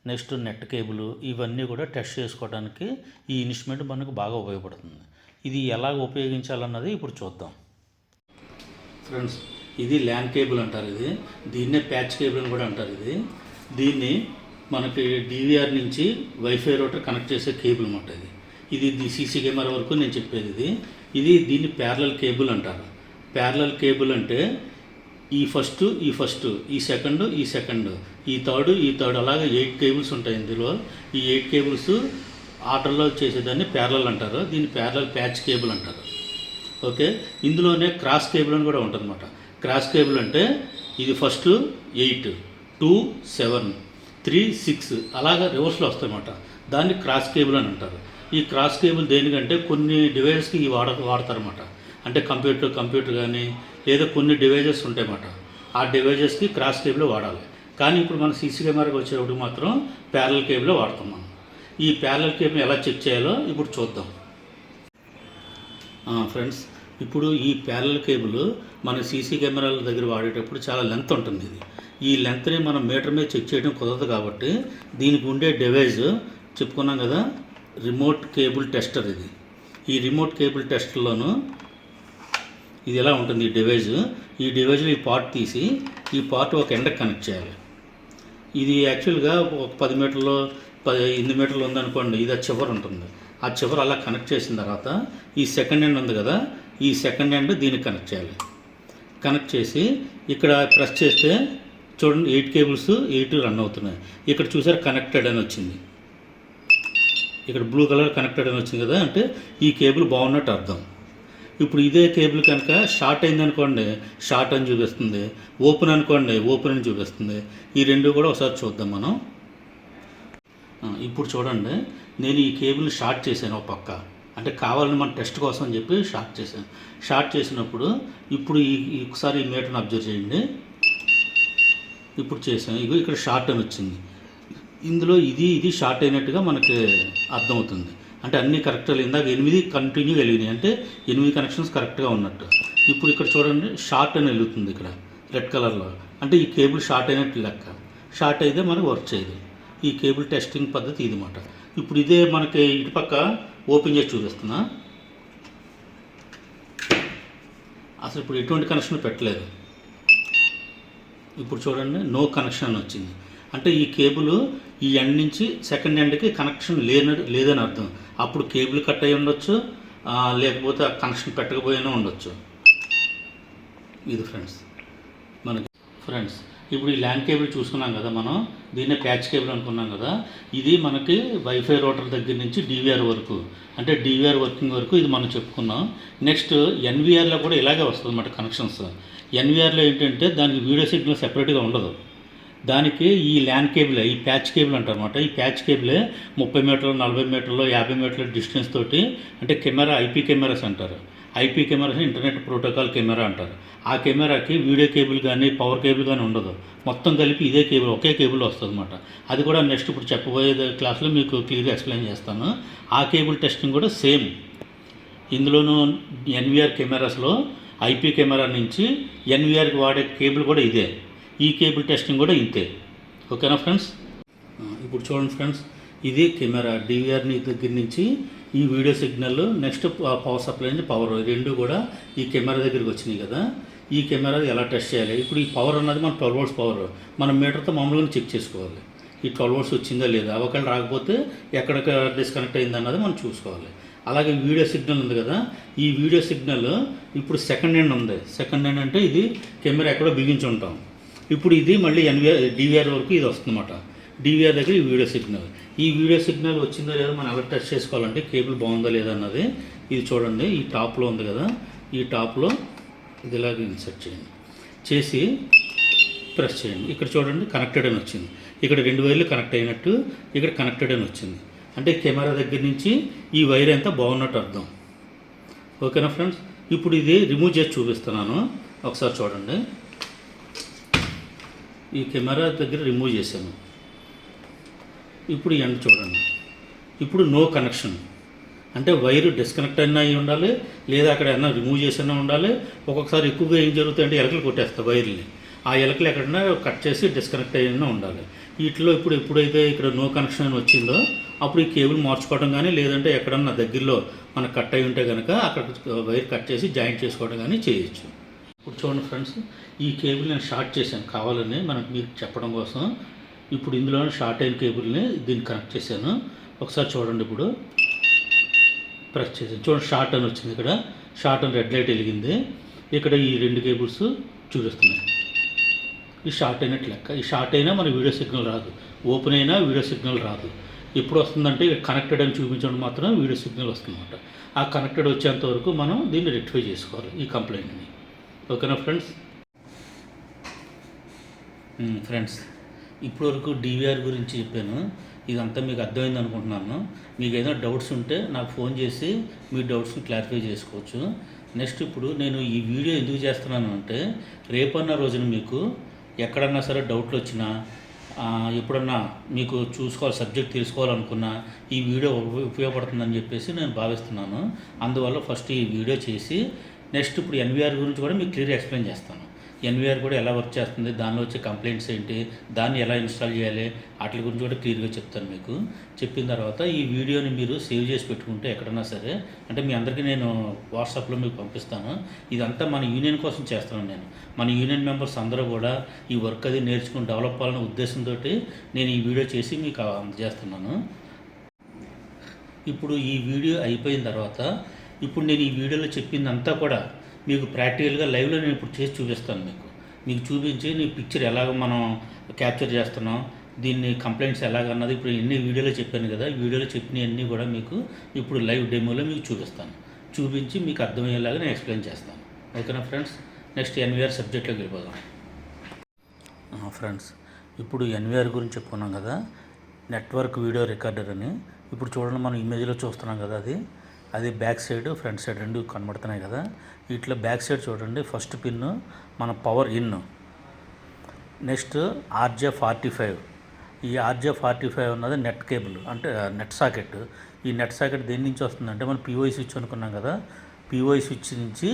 నెక్స్ట్ నెట్ కేబుల్, ఇవన్నీ కూడా టెస్ట్ చేసుకోవడానికి ఈ ఇన్స్ట్రుమెంట్ మనకు బాగా ఉపయోగపడుతుంది. ఇది ఎలాగ ఉపయోగించాలన్నది ఇప్పుడు చూద్దాం. ఫ్రెండ్స్, ఇది ల్యాన్ కేబుల్ అంటారు. దీన్నే ప్యాచ్ కేబుల్ అని కూడా అంటారు. దీన్ని మనకి డీవీఆర్ నుంచి వైఫై రూటర్ కనెక్ట్ చేసే కేబుల్ అన్నమాట. ఇది సీసీ కెమెరా వరకు నేను చెప్పేది. దీన్ని ప్యారలల్ కేబుల్ అంటారు. ప్యారలల్ కేబుల్ అంటే ఈ ఫస్ట్, ఈ సెకండ్, ఈ థర్డ్ అలాగే 8 కేబుల్స్ ఉంటాయి ఇందులో. ఈ 8 కేబుల్స్ ఆర్డర్లో చేసేదాన్ని ప్యారలల్ అంటారు. దీన్ని ప్యారలల్ ప్యాచ్ కేబుల్ అంటారు. ఓకే, ఇందులోనే క్రాస్ కేబుల్ అని కూడా ఉంటుందన్నమాట. క్రాస్ కేబుల్ అంటే ఇది ఫస్ట్ 8, 2, 7, 3, 6 అలాగా రివర్స్లో వస్తాయన్నమాట. దాన్ని క్రాస్ కేబుల్ అని అంటారు. ఈ క్రాస్ కేబుల్ దేనికంటే కొన్ని డివైజెస్కి వాడతారన్నమాట. అంటే కంప్యూటర్ కానీ లేదా కొన్ని డివైజెస్ ఉంటాయన్నమాట. ఆ డివైజెస్కి క్రాస్ కేబుల్ వాడాలి. కానీ ఇప్పుడు మన సీసీ కెమెరాకి వచ్చేటప్పుడు మాత్రం ప్యారలల్ కేబుల్ వాడతాం మనం. ఈ ప్యారలల్ కేబుల్ ఎలా చెక్ చేయాలో ఇప్పుడు చూద్దాం. ఫ్రెండ్స్, ఇప్పుడు ఈ ప్యారలల్ కేబుల్ మన సీసీ కెమెరాల దగ్గర వాడేటప్పుడు చాలా లెంత్ ఉంటుంది. ఈ లెంత్ని మనం మీటర్ మీద చెక్ చేయడం కుదరదు కాబట్టి దీనికి ఉండే డివైజ్ చెప్పుకున్నాం కదా, రిమోట్ కేబుల్ టెస్టర్. ఈ రిమోట్ కేబుల్ టెస్టర్లోను ఇది ఎలా ఉంటుంది ఈ డివైజ్. ఈ డివైజ్లో ఈ పార్ట్ తీసి ఈ పార్ట్ ఒక ఎండకి కనెక్ట్ చేయాలి. ఇది యాక్చువల్గా ఒక 10 మీటర్లు 8 మీటర్లు ఉందనుకోండి, ఇది ఆ చివరి ఉంటుంది. ఆ చివరి అలా కనెక్ట్ చేసిన తర్వాత ఈ సెకండ్ ఎండ్ ఉంది కదా, ఈ సెకండ్ ఎండ్ దీనికి కనెక్ట్ చేయాలి. కనెక్ట్ చేసి ఇక్కడ ప్రెస్ చేస్తే చూడండి 8 కేబుల్స్ 8 రన్ అవుతున్నాయి. ఇక్కడ చూసారు కనెక్టెడ్ అని వచ్చింది, ఇక్కడ బ్లూ కలర్ కనెక్టెడ్ అని వచ్చింది కదా, అంటే ఈ కేబుల్ బాగున్నట్టు అర్థం. ఇప్పుడు ఇదే కేబుల్ కనుక షార్ట్ అయిందనుకోండి షార్ట్ అని చూపిస్తుంది, ఓపెన్ అనుకోండి ఓపెన్ అని చూపిస్తుంది. ఈ రెండు కూడా ఒకసారి చూద్దాం మనం. ఇప్పుడు చూడండి, నేను ఈ కేబుల్ షార్ట్ చేశాను ఒక పక్క, అంటే కావాలని మన టెస్ట్ కోసం అని చెప్పి షార్ట్ చేశాను. షార్ట్ చేసినప్పుడు ఇప్పుడు ఒకసారి ఈ మీటర్ని అబ్జర్వ్ చేయండి. ఇప్పుడు చేసాను, ఇగో ఇక్కడ షార్ట్ అని వచ్చింది. ఇందులో ఇది షార్ట్ అయినట్టుగా మనకి అర్థమవుతుంది. అంటే అన్నీ కరెక్ట్గా ఇందాక 8 కంటిన్యూగా వెలిగినాయి, అంటే 8 కనెక్షన్స్ కరెక్ట్గా ఉన్నట్టు. ఇప్పుడు ఇక్కడ చూడండి షార్ట్ అని వెలుగుతుంది ఇక్కడ రెడ్ కలర్లో, అంటే ఈ కేబుల్ షార్ట్ అయినట్టు లెక్క. షార్ట్ అయితే మనకు వర్క్ చేయదు. ఈ కేబుల్ టెస్టింగ్ పద్ధతి ఇది మాట. ఇప్పుడు ఇదే మనకి ఇటుపక్క ఓపెన్ చేసి చూపిస్తున్నా. అసలు ఇప్పుడు ఎటువంటి కనెక్షన్ పెట్టలేదు. ఇప్పుడు చూడండి నో కనెక్షన్ అని వచ్చింది, అంటే ఈ కేబుల్ ఈ ఎండ్ నుంచి సెకండ్ ఎండ్కి కనెక్షన్ లేదని అర్థం. అప్పుడు కేబుల్ కట్ అయి ఉండొచ్చు, లేకపోతే ఆ కనెక్షన్ పెట్టకపోయినా ఉండొచ్చు. ఇది ఫ్రెండ్స్ మనకి. ఫ్రెండ్స్ ఇప్పుడు ఈ ల్యాన్ కేబుల్ చూసుకున్నాం కదా మనం, దీన్నే ప్యాచ్ కేబుల్ అనుకున్నాం కదా. ఇది మనకి వైఫై రూటర్ దగ్గర నుంచి డివిఆర్ వరకు, అంటే డివిఆర్ వర్కింగ్ వరకు ఇది మనం చెప్పుకున్నాం. నెక్స్ట్ ఎన్విఆర్లో కూడా ఇలాగే వస్తుంది అన్నమాట కనెక్షన్స్. ఎన్విఆర్లో ఏంటంటే దానికి వీడియో సిగ్నల్ సెపరేట్గా ఉండదు. దానికి ఈ ల్యాన్ కేబుల్, ఈ ప్యాచ్ కేబుల్ అంటారన్నమాట. ఈ ప్యాచ్ కేబులే 30 మీటర్లు 40 మీటర్లు 50 మీటర్ల డిస్టెన్స్ తోటి, అంటే కెమెరా ఐపీ కెమెరాస్ అంటారు. IP cameras internet protocol camera అంటారు. ఆ కెమెరాకి వీడియో కేబుల్ కానీ పవర్ కేబుల్ కానీ ఉండదు, మొత్తం కలిపి ఇదే కేబుల్ ఒకే కేబుల్ వస్తుంది అన్నమాట. అది కూడా నెక్స్ట్ ఇప్పుడు చెప్పబోయే క్లాస్లో మీకు క్లియర్గా ఎక్స్ప్లెయిన్ చేస్తాను. ఆ కేబుల్ టెస్టింగ్ కూడా సేమ్. ఇందులోనూ ఎన్విఆర్ కెమెరాస్లో ఐపీ కెమెరా నుంచి ఎన్విఆర్కి వాడే కేబుల్ కూడా ఇదే. ఈ కేబుల్ టెస్టింగ్ కూడా ఇంతే. ఓకేనా ఫ్రెండ్స్? ఇప్పుడు చూడండి ఫ్రెండ్స్, ఇది కెమెరా డివిఆర్ దగ్గర నుంచి ఈ video signal, next power supply నుంచి పవర్, రెండు కూడా ఈ కెమెరా దగ్గరికి వచ్చినాయి కదా. ఈ కెమెరా ఎలా టెస్ట్ చేయాలి? ఇప్పుడు ఈ పవర్ అన్నది మన 12 volts పవర్, మనం మీటర్తో మామూలుగా చెక్ చేసుకోవాలి ఈ 12 volts వచ్చిందా లేదా. ఒకవేళ రాకపోతే ఎక్కడ డిస్కనెక్ట్ అయింది అన్నది మనం చూసుకోవాలి. అలాగే వీడియో సిగ్నల్ ఉంది కదా, ఈ వీడియో సిగ్నల్ ఇప్పుడు సెకండ్ హ్యాండ్ ఉంది. సెకండ్ హ్యాండ్ అంటే ఇది కెమెరా ఎక్కడో బిగించి ఉంటాం. ఇప్పుడు ఇది మళ్ళీ డివిఆర్ వరకు ఇది వస్తుందన్నమాట. డివిఆర్ దగ్గర ఈ వీడియో సిగ్నల్, ఈ వీడియో సిగ్నల్ వచ్చిందో లేదో మనం ఎలా టెస్ట్ చేసుకోవాలంటే కేబుల్ బాగుందా లేదా అన్నది. ఇది చూడండి, ఈ టాప్లో ఉంది కదా, ఈ టాప్లో ఇది ఇలాగ ఇన్సర్ట్ చేయండి, చేసి ప్రెస్ చేయండి. ఇక్కడ చూడండి కనెక్టెడ్ అని వచ్చింది. ఇక్కడ 2 వైర్లు కనెక్ట్ అయినట్టు ఇక్కడ కనెక్టెడ్ అని వచ్చింది, అంటే కెమెరా దగ్గర నుంచి ఈ వైర్ అంతా బాగున్నట్టు అర్థం. ఓకేనా ఫ్రెండ్స్? ఇప్పుడు ఇది రిమూవ్ చేసి చూపిస్తున్నాను, ఒకసారి చూడండి. ఈ కెమెరా దగ్గర రిమూవ్ చేశాను. ఇప్పుడు ఎండ్ చూడండి, ఇప్పుడు నో కనెక్షన్, అంటే వైరు డిస్కనెక్ట్ అయినా అయి ఉండాలి, లేదా అక్కడ ఏమైనా రిమూవ్ చేసినా ఉండాలి. ఒక్కొక్కసారి ఎక్కువగా ఏం జరుగుతుందంటే ఎలకలు కొట్టేస్తాయి వైర్ని, ఆ ఎలకలు ఎక్కడైనా కట్ చేసి డిస్కనెక్ట్ అయినా ఉండాలి. వీటిలో ఎప్పుడైతే ఇక్కడ నో కనెక్షన్ అని వచ్చిందో అప్పుడు ఈ కేబుల్ మార్చుకోవడం కానీ, లేదంటే ఎక్కడన్నా దగ్గరలో మనకు కట్ అయి ఉంటే కనుక అక్కడ వైర్ కట్ చేసి జాయింట్ చేసుకోవడం కానీ చేయొచ్చు. ఇప్పుడు చూడండి ఫ్రెండ్స్, ఈ కేబుల్ నేను షార్ట్ చేశాను కావాలని మనకు మీకు చెప్పడం కోసం. ఇప్పుడు ఇందులో షార్ట్ అయిన కేబుల్ని దీన్ని కనెక్ట్ చేశాను. ఒకసారి చూడండి, ఇప్పుడు ప్రెస్ చేశాను, చూడండి షార్ట్ అని వచ్చింది. ఇక్కడ షార్ట్ అని రెడ్ లైట్ వెలిగింది. ఇక్కడ ఈ 2 కేబుల్స్ చూపిస్తున్నాయి. ఈ షార్ట్ అయినట్టు లెక్క. ఈ షార్ట్ అయినా మన వీడియో సిగ్నల్ రాదు, ఓపెన్ అయినా వీడియో సిగ్నల్ రాదు. ఎప్పుడు వస్తుందంటే కనెక్టెడ్ అని చూపించడం మాత్రం వీడియో సిగ్నల్ వస్తుందన్నమాట. ఆ కనెక్టెడ్ వచ్చేంత వరకు మనం దీన్ని రెక్టిఫై చేసుకోవాలి, ఈ కంప్లైంట్ని. ఓకేనా ఫ్రెండ్స్? ఫ్రెండ్స్ ఇప్పుడు వరకు డివిఆర్ గురించి చెప్పాను. ఇదంతా మీకు అర్థమైంది అనుకుంటున్నాను. మీకు ఏదైనా డౌట్స్ ఉంటే నాకు ఫోన్ చేసి మీ డౌట్స్ని క్లారిఫై చేసుకోవచ్చు. నెక్స్ట్ ఇప్పుడు నేను ఈ వీడియో ఎందుకు చేస్తున్నాను అంటే, రేపన్న రోజున మీకు ఎక్కడన్నా సరే డౌట్లు వచ్చినా, ఎప్పుడన్నా మీకు సబ్జెక్ట్ తెలుసుకోవాలనుకున్నా ఈ వీడియో ఉపయోగపడుతుందని చెప్పేసి నేను భావిస్తున్నాను. అందువల్ల ఫస్ట్ ఈ వీడియో చేసి నెక్స్ట్ ఇప్పుడు ఎన్విఆర్ గురించి కూడా మీకు క్లియర్గా ఎక్స్ప్లెయిన్ చేస్తాను. ఎన్విఆర్ కూడా ఎలా వర్క్ చేస్తుంది, దానిలో వచ్చే కంప్లైంట్స్ ఏంటి, దాన్ని ఎలా ఇన్స్టాల్ చేయాలి, వాటి గురించి కూడా క్లియర్గా చెప్తాను మీకు. చెప్పిన తర్వాత ఈ వీడియోని మీరు సేవ్ చేసి పెట్టుకుంటే ఎక్కడన్నా సరే, అంటే మీ అందరికీ నేను వాట్సాప్లో మీకు పంపిస్తాను. ఇదంతా మన యూనియన్ కోసం చేస్తున్నాను నేను. మన యూనియన్ మెంబర్స్ అందరూ కూడా ఈ వర్క్ అది నేర్చుకుని డెవలప్ అవ్వాలనే ఉద్దేశంతో నేను ఈ వీడియో చేసి మీకు అందజేస్తున్నాను. ఇప్పుడు ఈ వీడియో అయిపోయిన తర్వాత ఇప్పుడు నేను ఈ వీడియోలో చెప్పిందంతా కూడా మీకు ప్రాక్టికల్గా లైవ్లో నేను ఇప్పుడు చేసి చూపిస్తాను. మీకు చూపించి నీ పిక్చర్ ఎలాగ మనం క్యాప్చర్ చేస్తున్నాం, దీన్ని కంప్లైంట్స్ ఎలాగన్నది ఇప్పుడు ఎన్ని వీడియోలో చెప్పాను కదా, ఈ వీడియోలో చెప్పినవన్నీ కూడా మీకు ఇప్పుడు లైవ్ డెమోలో మీకు చూపిస్తాను. చూపించి మీకు అర్థమయ్యేలాగా నేను ఎక్స్ప్లెయిన్ చేస్తాను. ఓకేనా ఫ్రెండ్స్? నెక్స్ట్ ఎన్విఆర్ సబ్జెక్ట్లోకి వెళ్ళిపోదాం. ఫ్రెండ్స్, ఇప్పుడు ఎన్విఆర్ గురించి చెప్పుకున్నాం కదా, నెట్వర్క్ వీడియో రికార్డర్ అని. ఇప్పుడు చూడండి, మనం ఇమేజ్లో చూస్తున్నాం కదా, అది బ్యాక్ సైడ్ ఫ్రంట్ సైడ్ రెండు కనబడుతున్నాయి కదా. ఇట్లా బ్యాక్ సైడ్ చూడండి, ఫస్ట్ పిన్ మన పవర్ ఇన్, నెక్స్ట్ RJ45. ఈ RJ45 ఉన్నది నెట్ కేబుల్, అంటే నెట్ సాకెట్. ఈ నెట్ సాకెట్ దేని నుంచి వస్తుందంటే మనం POI స్విచ్ అనుకున్నాం కదా, POI స్విచ్ నుంచి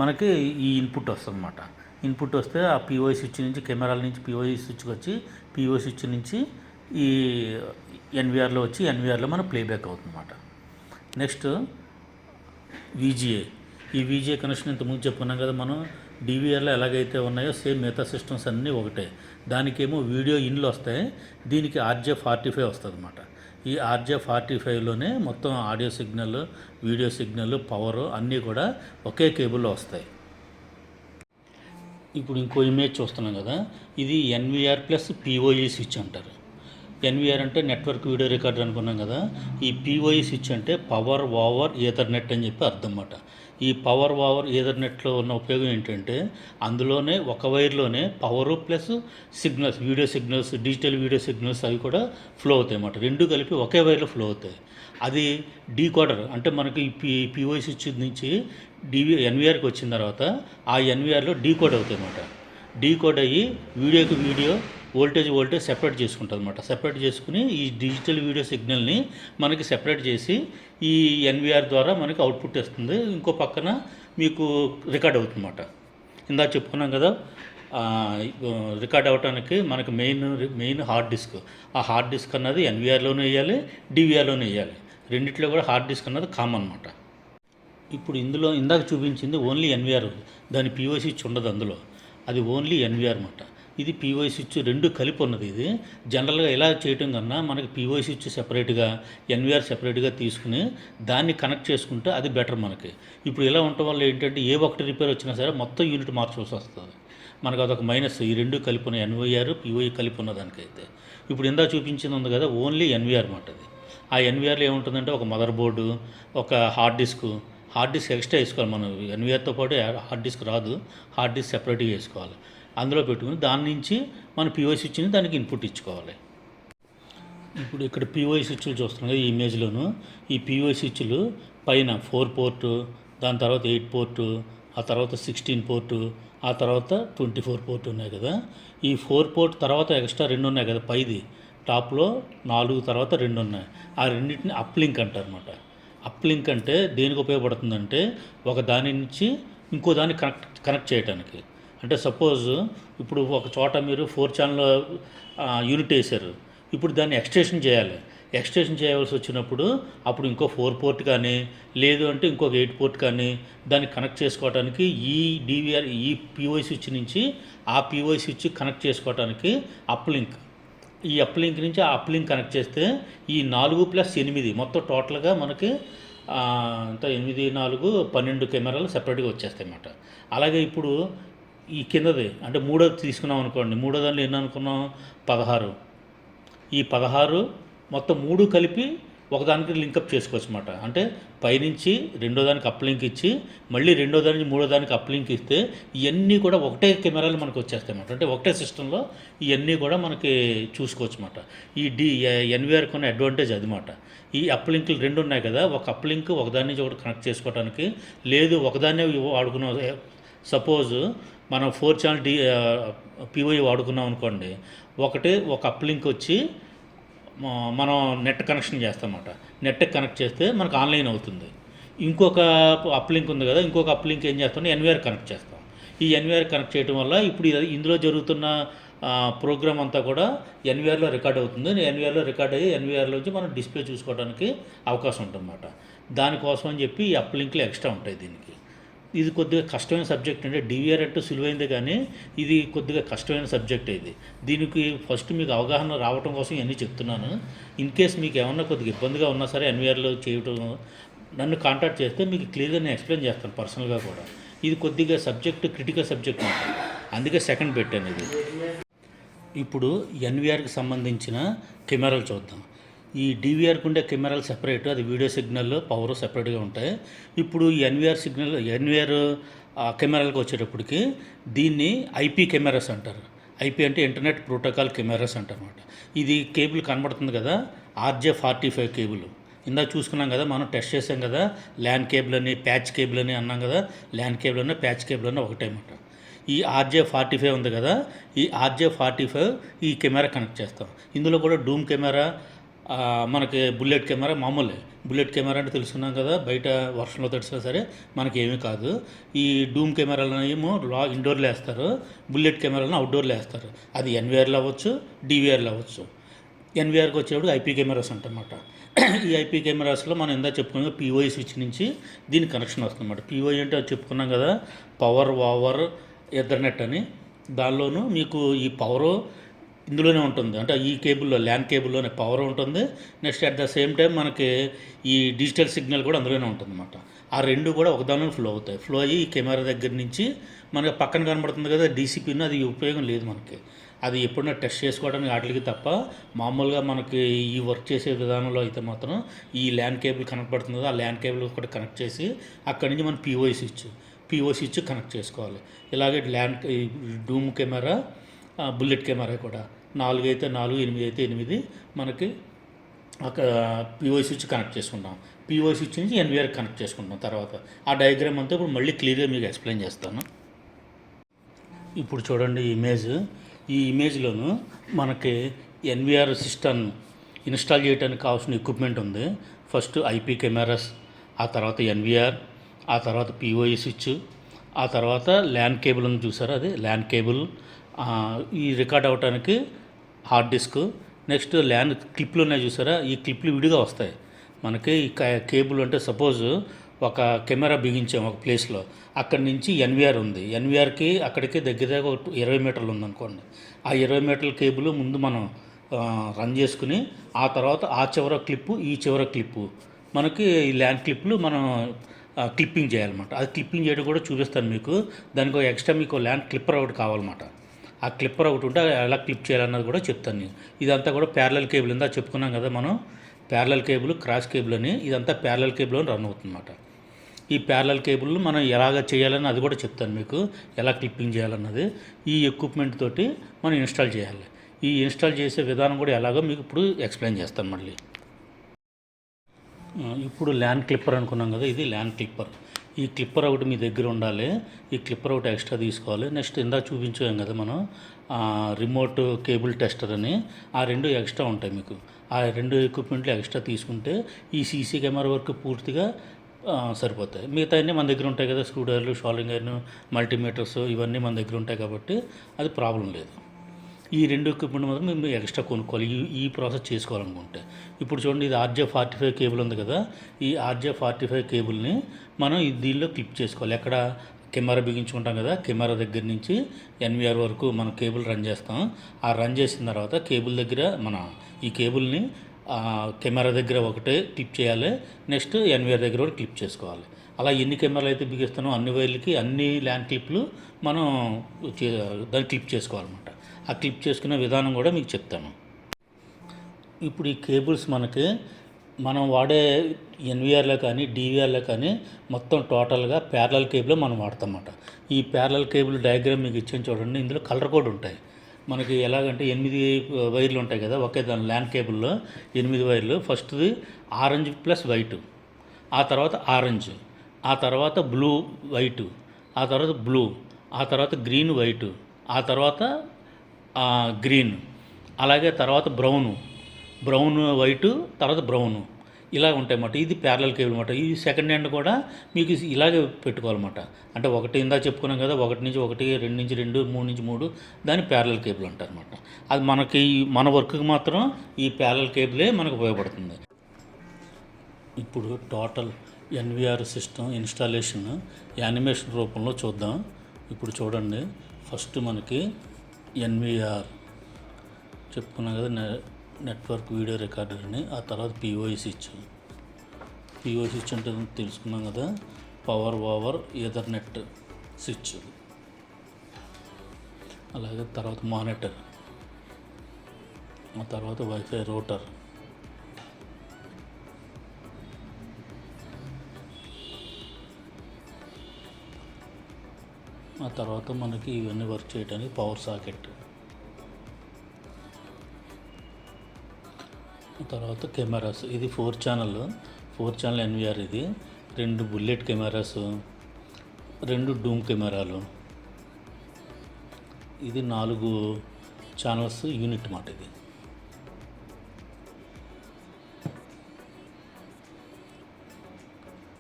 మనకి ఈ ఇన్పుట్ వస్తుంది అన్నమాట. ఇన్పుట్ వస్తే ఆ POI స్విచ్ నుంచి, కెమెరాల నుంచి POI స్విచ్కి వచ్చి, POI స్విచ్ నుంచి ఈ ఎన్విఆర్లో వచ్చి ఎన్విఆర్లో మన ప్లేబ్యాక్ అవుతుంది అన్నమాట. Next VGA. ఈ VGA కనెక్షన్ ఇంతకుముందు చెప్పుకున్నాం కదా మనం, DVRలో ఎలాగైతే ఉన్నాయో సేమ్ మిగతా సిస్టమ్స్ అన్నీ ఒకటే. దానికేమో వీడియో ఇన్లు వస్తాయి, దీనికి RJ45 వస్తుంది అన్నమాట. ఈ RJ45లోనే మొత్తం audio signal, video signal, power అన్నీ కూడా ఒకే కేబుల్లో వస్తాయి. ఇప్పుడు ఇంకో ఇమేజ్ చూస్తున్నాం కదా, ఇది NVR ప్లస్ POE స్విచ్ అంటారు. ఎన్విఆర్ అంటే నెట్వర్క్ వీడియో రికార్డర్ అనుకున్నాం కదా, ఈ POE స్విచ్ అంటే పవర్ ఓవర్ ఈథర్నెట్ అని చెప్పి అర్థం అన్నమాట. ఈ పవర్ ఓవర్ ఈథర్నెట్లో ఉన్న ఉపయోగం ఏంటంటే, అందులోనే ఒక వైర్లోనే power plus signals, video signals, digital video signals అవి కూడా ఫ్లో అవుతాయి అన్నమాట. రెండు కలిపి ఒకే వైర్లో ఫ్లో అవుతాయి. అది డీకోడర్, అంటే మనకి ఈ POE స్విచ్ నుంచి ఎన్విఆర్కి వచ్చిన తర్వాత ఆ ఎన్విఆర్లో డీకోడ్ అవుతాయి అన్నమాట. డీకోడ్ అయ్యి వీడియోకి వీడియో, వోల్టేజ్ సెపరేట్ చేసుకుంటుంది అన్నమాట. సెపరేట్ చేసుకుని ఈ డిజిటల్ వీడియో సిగ్నల్ని మనకి సెపరేట్ చేసి ఈ ఎన్విఆర్ ద్వారా మనకి అవుట్పుట్ వస్తుంది. ఇంకో పక్కన మీకు రికార్డ్ అవుతుందన్నమాట. ఇందాక చెప్పుకున్నాం కదా, రికార్డ్ అవ్వడానికి మనకి మెయిన్ హార్డ్ డిస్క్. ఆ హార్డ్ డిస్క్ అన్నది ఎన్విఆర్లోనే వేయాలి, DVRలోనే వేయాలి. రెండిట్లో కూడా హార్డ్ డిస్క్ అన్నది కామన్ అన్నమాట. ఇప్పుడు ఇందులో ఇందాక చూపించింది ఓన్లీ ఎన్విఆర్, దాని POI స్విచ్ ఉండదు అందులో, అది ఓన్లీ ఎన్విఆర్ అన్నమాట. ఇది POI స్విచ్ రెండు కలిపి ఉన్నది. ఇది జనరల్గా ఇలా చేయటం కన్నా మనకి POI స్విచ్ సెపరేట్గా, ఎన్విఆర్ సెపరేట్గా తీసుకుని దాన్ని కనెక్ట్ చేసుకుంటే అది బెటర్ మనకి. ఇప్పుడు ఇలా ఉండటం వల్ల ఏంటంటే ఏ ఒక్కటి రిపేర్ వచ్చినా సరే మొత్తం యూనిట్ మార్చాల్సి వస్తుంది మనకు. అదొక మైనస్. ఈ రెండు కలిపి ఉన్న ఎన్విఆర్ POI కలిపి ఉన్న దానికైతే. ఇప్పుడు ఇందా చూపించింది ఉంది కదా, ఓన్లీ ఎన్విఆర్ అన్నమాట. అది ఆ ఎన్విఆర్లో ఏముంటుందంటే ఒక మదర్ బోర్డు, ఒక హార్డ్ డిస్క్ ఎక్స్ట్రా వేసుకోవాలి మనం. ఎన్విఆర్తో పాటు హార్డ్ డిస్క్ రాదు, హార్డ్ డిస్క్ సెపరేట్గా వేసుకోవాలి. అందులో పెట్టుకుని దాని నుంచి మన POI స్విచ్ని దానికి ఇన్పుట్ ఇచ్చుకోవాలి. ఇప్పుడు ఇక్కడ POI స్విచ్లు చూస్తున్నాం కదా ఈ ఇమేజ్లోను. ఈ POI స్విచ్లు పైన 4 పోర్టు, దాని తర్వాత 8 పోర్టు, ఆ తర్వాత 16 పోర్టు, ఆ తర్వాత 24 పోర్టు ఉన్నాయి కదా. ఈ 4 పోర్ట్ తర్వాత ఎక్స్ట్రా 2 ఉన్నాయి కదా, పైది టాప్లో 4 తర్వాత 2 ఉన్నాయి. ఆ రెండింటిని అప్లింక్ అంటారు అన్నమాట. అప్లింక్ అంటే దేనికి ఉపయోగపడుతుందంటే, ఒక దాని నుంచి ఇంకో దాన్ని కనెక్ట్ చేయడానికి. అంటే సపోజ్ ఇప్పుడు ఒక చోట మీరు 4 ఛానల్ యూనిట్ వేశారు, ఇప్పుడు దాన్ని ఎక్స్టెన్షన్ చేయాలి. ఎక్స్టెన్షన్ చేయవలసి వచ్చినప్పుడు అప్పుడు ఇంకో 4 పోర్ట్ కానీ, లేదు అంటే ఇంకొక 8 పోర్ట్ కానీ దాన్ని కనెక్ట్ చేసుకోవడానికి ఈ DVR, ఈ POI స్విచ్ నుంచి ఆ POI స్విచ్ కనెక్ట్ చేసుకోవడానికి అప్లింక్. ఈ అప్లింక్ నుంచి ఆ అప్లింక్ కనెక్ట్ చేస్తే ఈ 4 + 8 మొత్తం టోటల్గా మనకి అంత 8, 4, 12 కెమెరాలు సెపరేట్గా వచ్చేస్తాయి అన్నమాట. అలాగే ఇప్పుడు ఈ కిందది అంటే మూడోది తీసుకున్నాం అనుకోండి, మూడో దానిలో ఎన్ని అనుకున్నాం, 16. ఈ 16 మొత్తం 3 కలిపి ఒకదానికి లింకప్ చేసుకోవచ్చు అన్నమాట. అంటే పైనుంచి రెండో దానికి అప్లింక్ ఇచ్చి, మళ్ళీ రెండో దానికి మూడో దానికి అప్లింక్ ఇస్తే ఇవన్నీ కూడా ఒకటే కెమెరాలు మనకు వచ్చేస్తాయి అన్నమాట. అంటే ఒకటే సిస్టంలో ఇవన్నీ కూడా మనకి చూసుకోవచ్చు అన్నమాట. ఈ ఎన్విఆర్ కొన్న అడ్వాంటేజ్ అది అన్నమాట. ఈ అప్లింక్లు 2 ఉన్నాయి కదా, ఒక అప్లింక్ ఒకదాని నుంచి ఒకటి కనెక్ట్ చేసుకోవడానికి, లేదు ఒకదాన్నే వాడుకున్నాం. సపోజ్ మనం 4 ఛానల్ POI వాడుకున్నాం అనుకోండి, ఒక అప్లింక్ వచ్చి మనం నెట్ కనెక్షన్ చేస్తామన్నమాట. నెట్ కనెక్ట్ చేస్తే మనకు ఆన్లైన్ అవుతుంది. ఇంకొక అప్లింక్ ఉంది కదా, ఇంకొక అప్లింక్ ఏం చేస్తాం, ఎన్విఆర్ కనెక్ట్ చేస్తాం. ఈ ఎన్విఆర్ కనెక్ట్ చేయడం వల్ల ఇప్పుడు ఇందులో జరుగుతున్న ప్రోగ్రామ్ అంతా కూడా ఎన్విఆర్లో రికార్డ్ అవుతుంది. ఎన్విఆర్లో రికార్డ్ అయ్యి ఎన్విఆర్లో నుంచి మనం డిస్ప్లే చూసుకోవడానికి అవకాశం ఉంటుందన్నమాట. దానికోసం అని చెప్పి ఈ అప్ లింక్లు ఎక్స్ట్రా ఉంటాయి దీనికి. ఇది కొద్దిగా కష్టమైన సబ్జెక్ట్, అంటే డివిఆర్ అంటే సులువైందే కానీ ఇది కొద్దిగా కష్టమైన సబ్జెక్ట్. ఇది దీనికి ఫస్ట్ మీకు అవగాహన రావడం కోసం ఇవన్నీ చెప్తున్నాను. ఇన్ కేస్ మీకు ఏమన్నా కొద్దిగా ఇబ్బందిగా ఉన్నా సరే ఎన్విఆర్లో చేయటం నన్ను కాంటాక్ట్ చేస్తే మీకు క్లియర్గా నేను ఎక్స్ప్లెయిన్ చేస్తాను పర్సనల్గా కూడా. ఇది కొద్దిగా సబ్జెక్ట్ క్రిటికల్ సబ్జెక్ట్ ఉంటుంది, అందుకే సెకండ్ పెట్టాను ఇది. ఇప్పుడు ఎన్విఆర్కి సంబంధించిన కెమెరాలు చూద్దాం. ఈ డివిఆర్కి ఉండే కెమెరాలు సెపరేట్, అది వీడియో సిగ్నల్ పవర్ సెపరేట్గా ఉంటాయి. ఇప్పుడు ఈ ఎన్విఆర్ కెమెరాలకు వచ్చేటప్పటికి దీన్ని ఐపీ కెమెరాస్ అంటారు. ఐపీ అంటే ఇంటర్నెట్ ప్రోటోకాల్ కెమెరాస్ అంటారన్నమాట. ఇది కేబుల్ కనబడుతుంది కదా, RJ45 కేబుల్. ఇందాక చూసుకున్నాం కదా, మనం టెస్ట్ చేసాం కదా, ల్యాన్ కేబుల్ అని ప్యాచ్ కేబుల్ అని అన్నాం కదా. ల్యాన్ కేబుల్ అన్న ప్యాచ్ కేబుల్ అన్న ఒకటే అన్నమాట. ఈ RJ45 ఉంది కదా, ఈ RJ45 ఈ కెమెరా కనెక్ట్ చేస్తాం. ఇందులో కూడా డూమ్ కెమెరా, మనకి బుల్లెట్ కెమెరా మామూలే. బుల్లెట్ కెమెరా అంటే తెలుసుకున్నాం కదా, బయట వర్షంలో తడిసినా సరే మనకి ఏమీ కాదు. ఈ డూమ్ కెమెరాలను ఏమో ఇండోర్లో వేస్తారు, బుల్లెట్ కెమెరాలను అవుట్డోర్లో వేస్తారు. అది ఎన్విఆర్లో అవ్వచ్చు, డివిఆర్లో అవ్వచ్చు. ఎన్విఆర్కి వచ్చేప్పుడు ఐపీ కెమెరాస్ అంటన్నమాట. ఈ ఐపీ కెమెరాస్లో మనం ఇందా చెప్పుకున్నాం పిఓఐ స్విచ్ నుంచి దీనికి కనెక్షన్ వస్తుందన్నమాట. పిఓఐ అంటే అది చెప్పుకున్నాం కదా, పవర్ ఓవర్ ఎథర్నెట్ అని. దానిలోనూ మీకు ఈ పవరు ఇందులోనే ఉంటుంది, అంటే ఈ కేబుల్లో ల్యాన్ కేబుల్లోనే పవర్ ఉంటుంది. Next at the same time మనకి ఈ డిజిటల్ సిగ్నల్ కూడా అందులోనే ఉంటుంది అన్నమాట. ఆ రెండు కూడా ఒకదానిలో ఫ్లో అవుతాయి. ఫ్లో అయ్యి ఈ కెమెరా దగ్గర నుంచి మనకి పక్కన కనబడుతుంది కదా డీసీపీని, అది ఉపయోగం లేదు మనకి. అది ఎప్పుడైనా టెస్ట్ చేసుకోవడానికి వాటికి తప్ప మామూలుగా మనకి ఈ వర్క్ చేసే విధానంలో అయితే మాత్రం ఈ ల్యాన్ కేబుల్ కనెక్ట్ పడుతుంది కదా, ఆ ల్యాన్ కేబుల్ కూడా కనెక్ట్ చేసి అక్కడి నుంచి మనం పిఓఐ స్విచ్ కనెక్ట్ చేసుకోవాలి. ఇలాగే డూమ్ కెమెరా, బుల్లెట్ కెమెరా కూడా 4 అయితే 4, 8 అయితే 8 మనకి పిఓఐ స్విచ్ కనెక్ట్ చేసుకుంటాం. పిఓఐ స్విచ్ నుంచి ఎన్విఆర్ కనెక్ట్ చేసుకుంటాం. తర్వాత ఆ డయాగ్రామ్ అంతా ఇప్పుడు మళ్ళీ క్లియర్గా మీకు ఎక్స్ప్లెయిన్ చేస్తాను. ఇప్పుడు చూడండి ఈ ఇమేజ్లోను మనకి ఎన్విఆర్ సిస్టమ్ ఇన్స్టాల్ చేయడానికి కావాల్సిన ఎక్విప్మెంట్ ఉంది. ఫస్ట్ ఐపీ కెమెరాస్, ఆ తర్వాత ఎన్విఆర్, ఆ తర్వాత పిఓఐ స్విచ్, ఆ తర్వాత ల్యాన్ కేబుల్ ఉంది చూసారా, అది ల్యాన్ కేబుల్. ఈ రికార్డ్ అవ్వడానికి హార్డ్ డిస్క్. నెక్స్ట్ ల్యాన్ క్లిప్లు ఉన్నాయి చూసారా, ఈ క్లిప్లు విడిగా వస్తాయి మనకి. ఈ కేబుల్ అంటే సపోజ్ ఒక కెమెరా బిగించాం ఒక ప్లేస్లో, అక్కడి నుంచి ఎన్విఆర్ ఉంది, ఎన్విఆర్కి అక్కడికి దగ్గర దగ్గర 20 మీటర్లు ఉందనుకోండి. ఆ 20 మీటర్ల కేబుల్ ముందు మనం రన్ చేసుకుని, ఆ తర్వాత ఆ చివర క్లిప్పు ఈ చివర క్లిప్పు మనకి ఈ ల్యాన్ క్లిప్లు మనం క్లిప్పింగ్ చేయాలన్నమాట. అది క్లిప్పింగ్ చేయడం కూడా చూపిస్తాను మీకు. దానికి ఎక్స్ట్రా మీకు ల్యాన్ క్లిప్పర్ ఒకటి కావాలన్నమాట. ఆ క్లిప్పర్ ఒకటి ఉంటే ఎలా క్లిప్ చేయాలన్నది కూడా చెప్తాను నేను. ఇదంతా కూడా ప్యారలల్ కేబుల్ ఇందా చెప్పుకున్నాం కదా మనం, ప్యారలల్ కేబుల్, క్రాస్ కేబుల్ అని. ఇదంతా ప్యారలల్ కేబుల్ అని రన్ అవుతుందన్నమాట. ఈ ప్యారలల్ కేబుల్ మనం ఎలాగ చేయాలని అది కూడా చెప్తాను మీకు, ఎలా క్లిప్పింగ్ చేయాలన్నది. ఈ ఎక్విప్మెంట్ తోటి మనం ఇన్స్టాల్ చేయాలి. ఈ ఇన్స్టాల్ చేసే విధానం కూడా ఎలాగో మీకు ఇప్పుడు ఎక్స్ప్లెయిన్ చేస్తాను మళ్ళీ. ఇప్పుడు ల్యాన్ క్లిప్పర్ అనుకున్నాం కదా, ఇది ల్యాన్ క్లిప్పర్. ఈ క్లిప్పర్ ఒకటి మీ దగ్గర ఉండాలి. ఈ క్లిప్పర్ ఒకటి ఎక్స్ట్రా తీసుకోవాలి. నెక్స్ట్ ఇందాక చూపించాం కదా మనం రిమోట్ కేబుల్ టెస్టర్ అని, ఆ 2 ఎక్స్ట్రా ఉంటాయి మీకు. ఆ 2 ఎక్విప్మెంట్లు ఎక్స్ట్రా తీసుకుంటే ఈ సీసీ కెమెరా వరకు పూర్తిగా సరిపోతాయి. మిగతా అన్నీ మన దగ్గర ఉంటాయి కదా, స్క్రూ డ్రైవర్లు, షాలింగ్ ఐరన్, మల్టీమీటర్స్ ఇవన్నీ మన దగ్గర ఉంటాయి కాబట్టి అది ప్రాబ్లం లేదు. ఈ 2 ఎక్విప్మెంట్ మాత్రం మేము ఎక్స్ట్రా కొనుక్కోవాలి ఈ ప్రాసెస్ చేసుకోవాలనుకుంటే. ఇప్పుడు చూడండి, ఇది RJ45 కేబుల్ ఉంది కదా, ఈ RJ45 కేబుల్ని మనం దీనిలో క్లిప్ చేసుకోవాలి. ఎక్కడ కెమెరా బిగించుకుంటాం కదా, కెమెరా దగ్గర నుంచి ఎన్విఆర్ వరకు మనం కేబుల్ రన్ చేస్తాం. ఆ రన్ చేసిన తర్వాత కేబుల్ దగ్గర ఈ కేబుల్ని కెమెరా దగ్గర ఒకటే క్లిప్ చేయాలి. నెక్స్ట్ ఎన్విఆర్ దగ్గర కూడా క్లిప్ చేసుకోవాలి. అలా ఎన్ని కెమెరాలు అయితే బిగిస్తానో అన్ని వైర్లకి అన్ని ల్యాన్ క్లిప్లు మనం దాన్ని క్లిప్ చేసుకోవాలన్నమాట. ఆ క్లిప్ చేసుకునే విధానం కూడా మీకు చెప్తాను. ఇప్పుడు ఈ కేబుల్స్ మనం వాడే ఎన్విఆర్లో కానీ డివిఆర్లో కానీ మొత్తం టోటల్గా ప్యారలల్ కేబుల్ మనం వాడతామన్నమాట. ఈ ప్యారలల్ కేబుల్ డయాగ్రామ్ మీకు ఇచ్చాను చూడండి, ఇందులో కలర్ కోడ్ ఉంటాయి. మనకి ఎలాగంటే 8 వైర్లు ఉంటాయి కదా ఒకే దాని ల్యాన్ కేబుల్లో, 8 వైర్లు. ఫస్ట్ది ఆరెంజ్ ప్లస్ వైట్, ఆ తర్వాత ఆరెంజ్, ఆ తర్వాత బ్లూ వైట్, ఆ తర్వాత బ్లూ, ఆ తర్వాత గ్రీన్ వైట్, ఆ తర్వాత గ్రీన్, అలాగే తర్వాత బ్రౌన్ వైటు, తర్వాత బ్రౌను. ఇలా ఉంటాయన్నమాట. ఇది ప్యారలల్ కేబుల్ అనమాట. ఈ సెకండ్ హ్యాండ్ కూడా మీకు ఇలాగే పెట్టుకోవాలన్నమాట. అంటే ఒకటి ఇందాక చెప్పుకున్నాం కదా, 1 నుంచి 1, 2 నుంచి 2, 3 నుంచి 3, దాన్ని ప్యారలల్ కేబుల్ అంటారనమాట. అది మనకి మన వర్క్కి మాత్రం ఈ ప్యారలల్ కేబులే మనకు ఉపయోగపడుతుంది. ఇప్పుడు total NVR system installation animation రూపంలో చూద్దాం. ఇప్పుడు చూడండి, ఫస్ట్ మనకి ఎన్విఆర్ చెప్పుకున్నాం కదా, నెట్వర్క్ వీడియో రికార్డర్ అని. ఆ తర్వాత పిఓఈ స్విచ్. పిఓఈ స్విచ్ అంటే తెలుసుకున్నాం కదా, పవర్ ఓవర్ ఈథర్నెట్ స్విచ్. అలాగే తర్వాత మానిటర్, ఆ తర్వాత వైఫై రూటర్, ఆ తర్వాత మనకి ఇవన్నీ వర్క్ చేయడానికి పవర్ సాకెట్, తర్వాత కెమెరాస్. ఇది 4 ఛానల్ ఎన్విఆర్. ఇది 2 బుల్లెట్ కెమెరాస్, 2 డూమ్ కెమెరాలు. ఇది 4 ఛానల్స్ యూనిట్ మాట.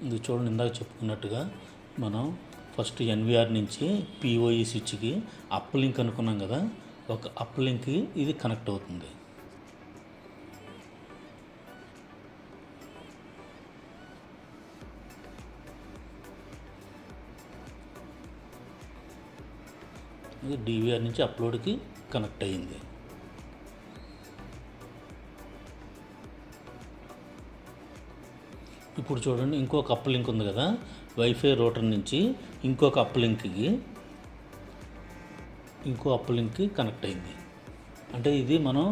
ఇది చూడండి, ఇందాక చెప్పుకున్నట్టుగా మనం ఫస్ట్ ఎన్విఆర్ నుంచి పిఓఈ స్విచ్కి అప్ లింక్ అనుకున్నాం కదా, ఒక అప్ లింక్కి ఇది కనెక్ట్ అవుతుంది. ఇది డివిఆర్ నుంచి అప్లోడ్కి కనెక్ట్ అయ్యింది. ఇప్పుడు చూడండి, ఇంకొక అప్ లింక్ ఉంది కదా, వైఫై రూటర్ నుంచి ఇంకొక అప్ లింక్కి కనెక్ట్ అయింది. అంటే ఇది మనం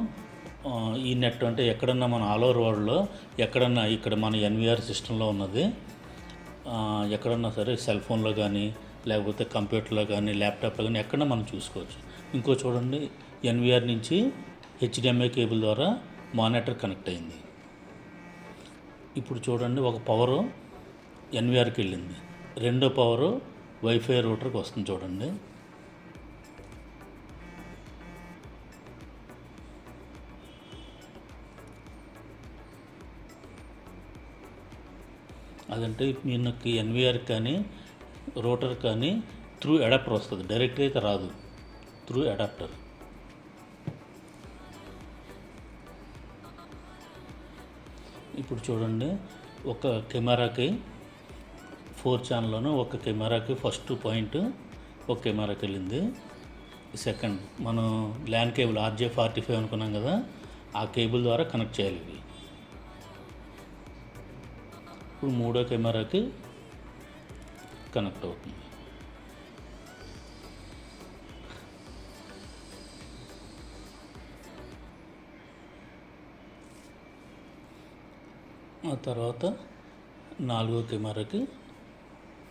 ఈ నెట్ అంటే ఎక్కడన్నా మన ఆల్ ఓవర్ వరల్డ్లో ఎక్కడన్నా, ఇక్కడ మన ఎన్విఆర్ సిస్టంలో ఉన్నది ఎక్కడన్నా సరే, సెల్ ఫోన్లో కానీ లేకపోతే కంప్యూటర్లో కానీ ల్యాప్టాప్లో కానీ ఎక్కడన్నా మనం చూసుకోవచ్చు. ఇంకో చూడండి, ఎన్విఆర్ నుంచి హెచ్డిఎంఐ కేబుల్ ద్వారా మానిటర్ కనెక్ట్ అయింది. ఇప్పుడు చూడండి, ఒక పవరు ఎన్విఆర్కి వెళ్ళింది, రెండో పవరు వైఫై రూటర్కి వస్తుంది. చూడండి, అదంటే మీకు ఎన్విఆర్ కానీ రూటర్ కానీ త్రూ అడాప్టర్ వస్తుంది, డైరెక్ట్గా అయితే రాదు, త్రూ అడాప్టర్. ఇప్పుడు చూడండి, ఒక కెమెరాకి 4 ఛానల్లోనూ ఒక కెమెరాకి ఫస్ట్ పాయింట్ ఒక కెమెరాకి వెళ్ళింది. సెకండ్ మనం ల్యాన్ కేబుల్ RJ45 అనుకున్నాం కదా, ఆ కేబుల్ ద్వారా కనెక్ట్ చేయాలి ఇవి. ఇప్పుడు మూడో కెమెరాకి కనెక్ట్ అవుతుంది. ఆ తర్వాత 4వ కెమెరాకి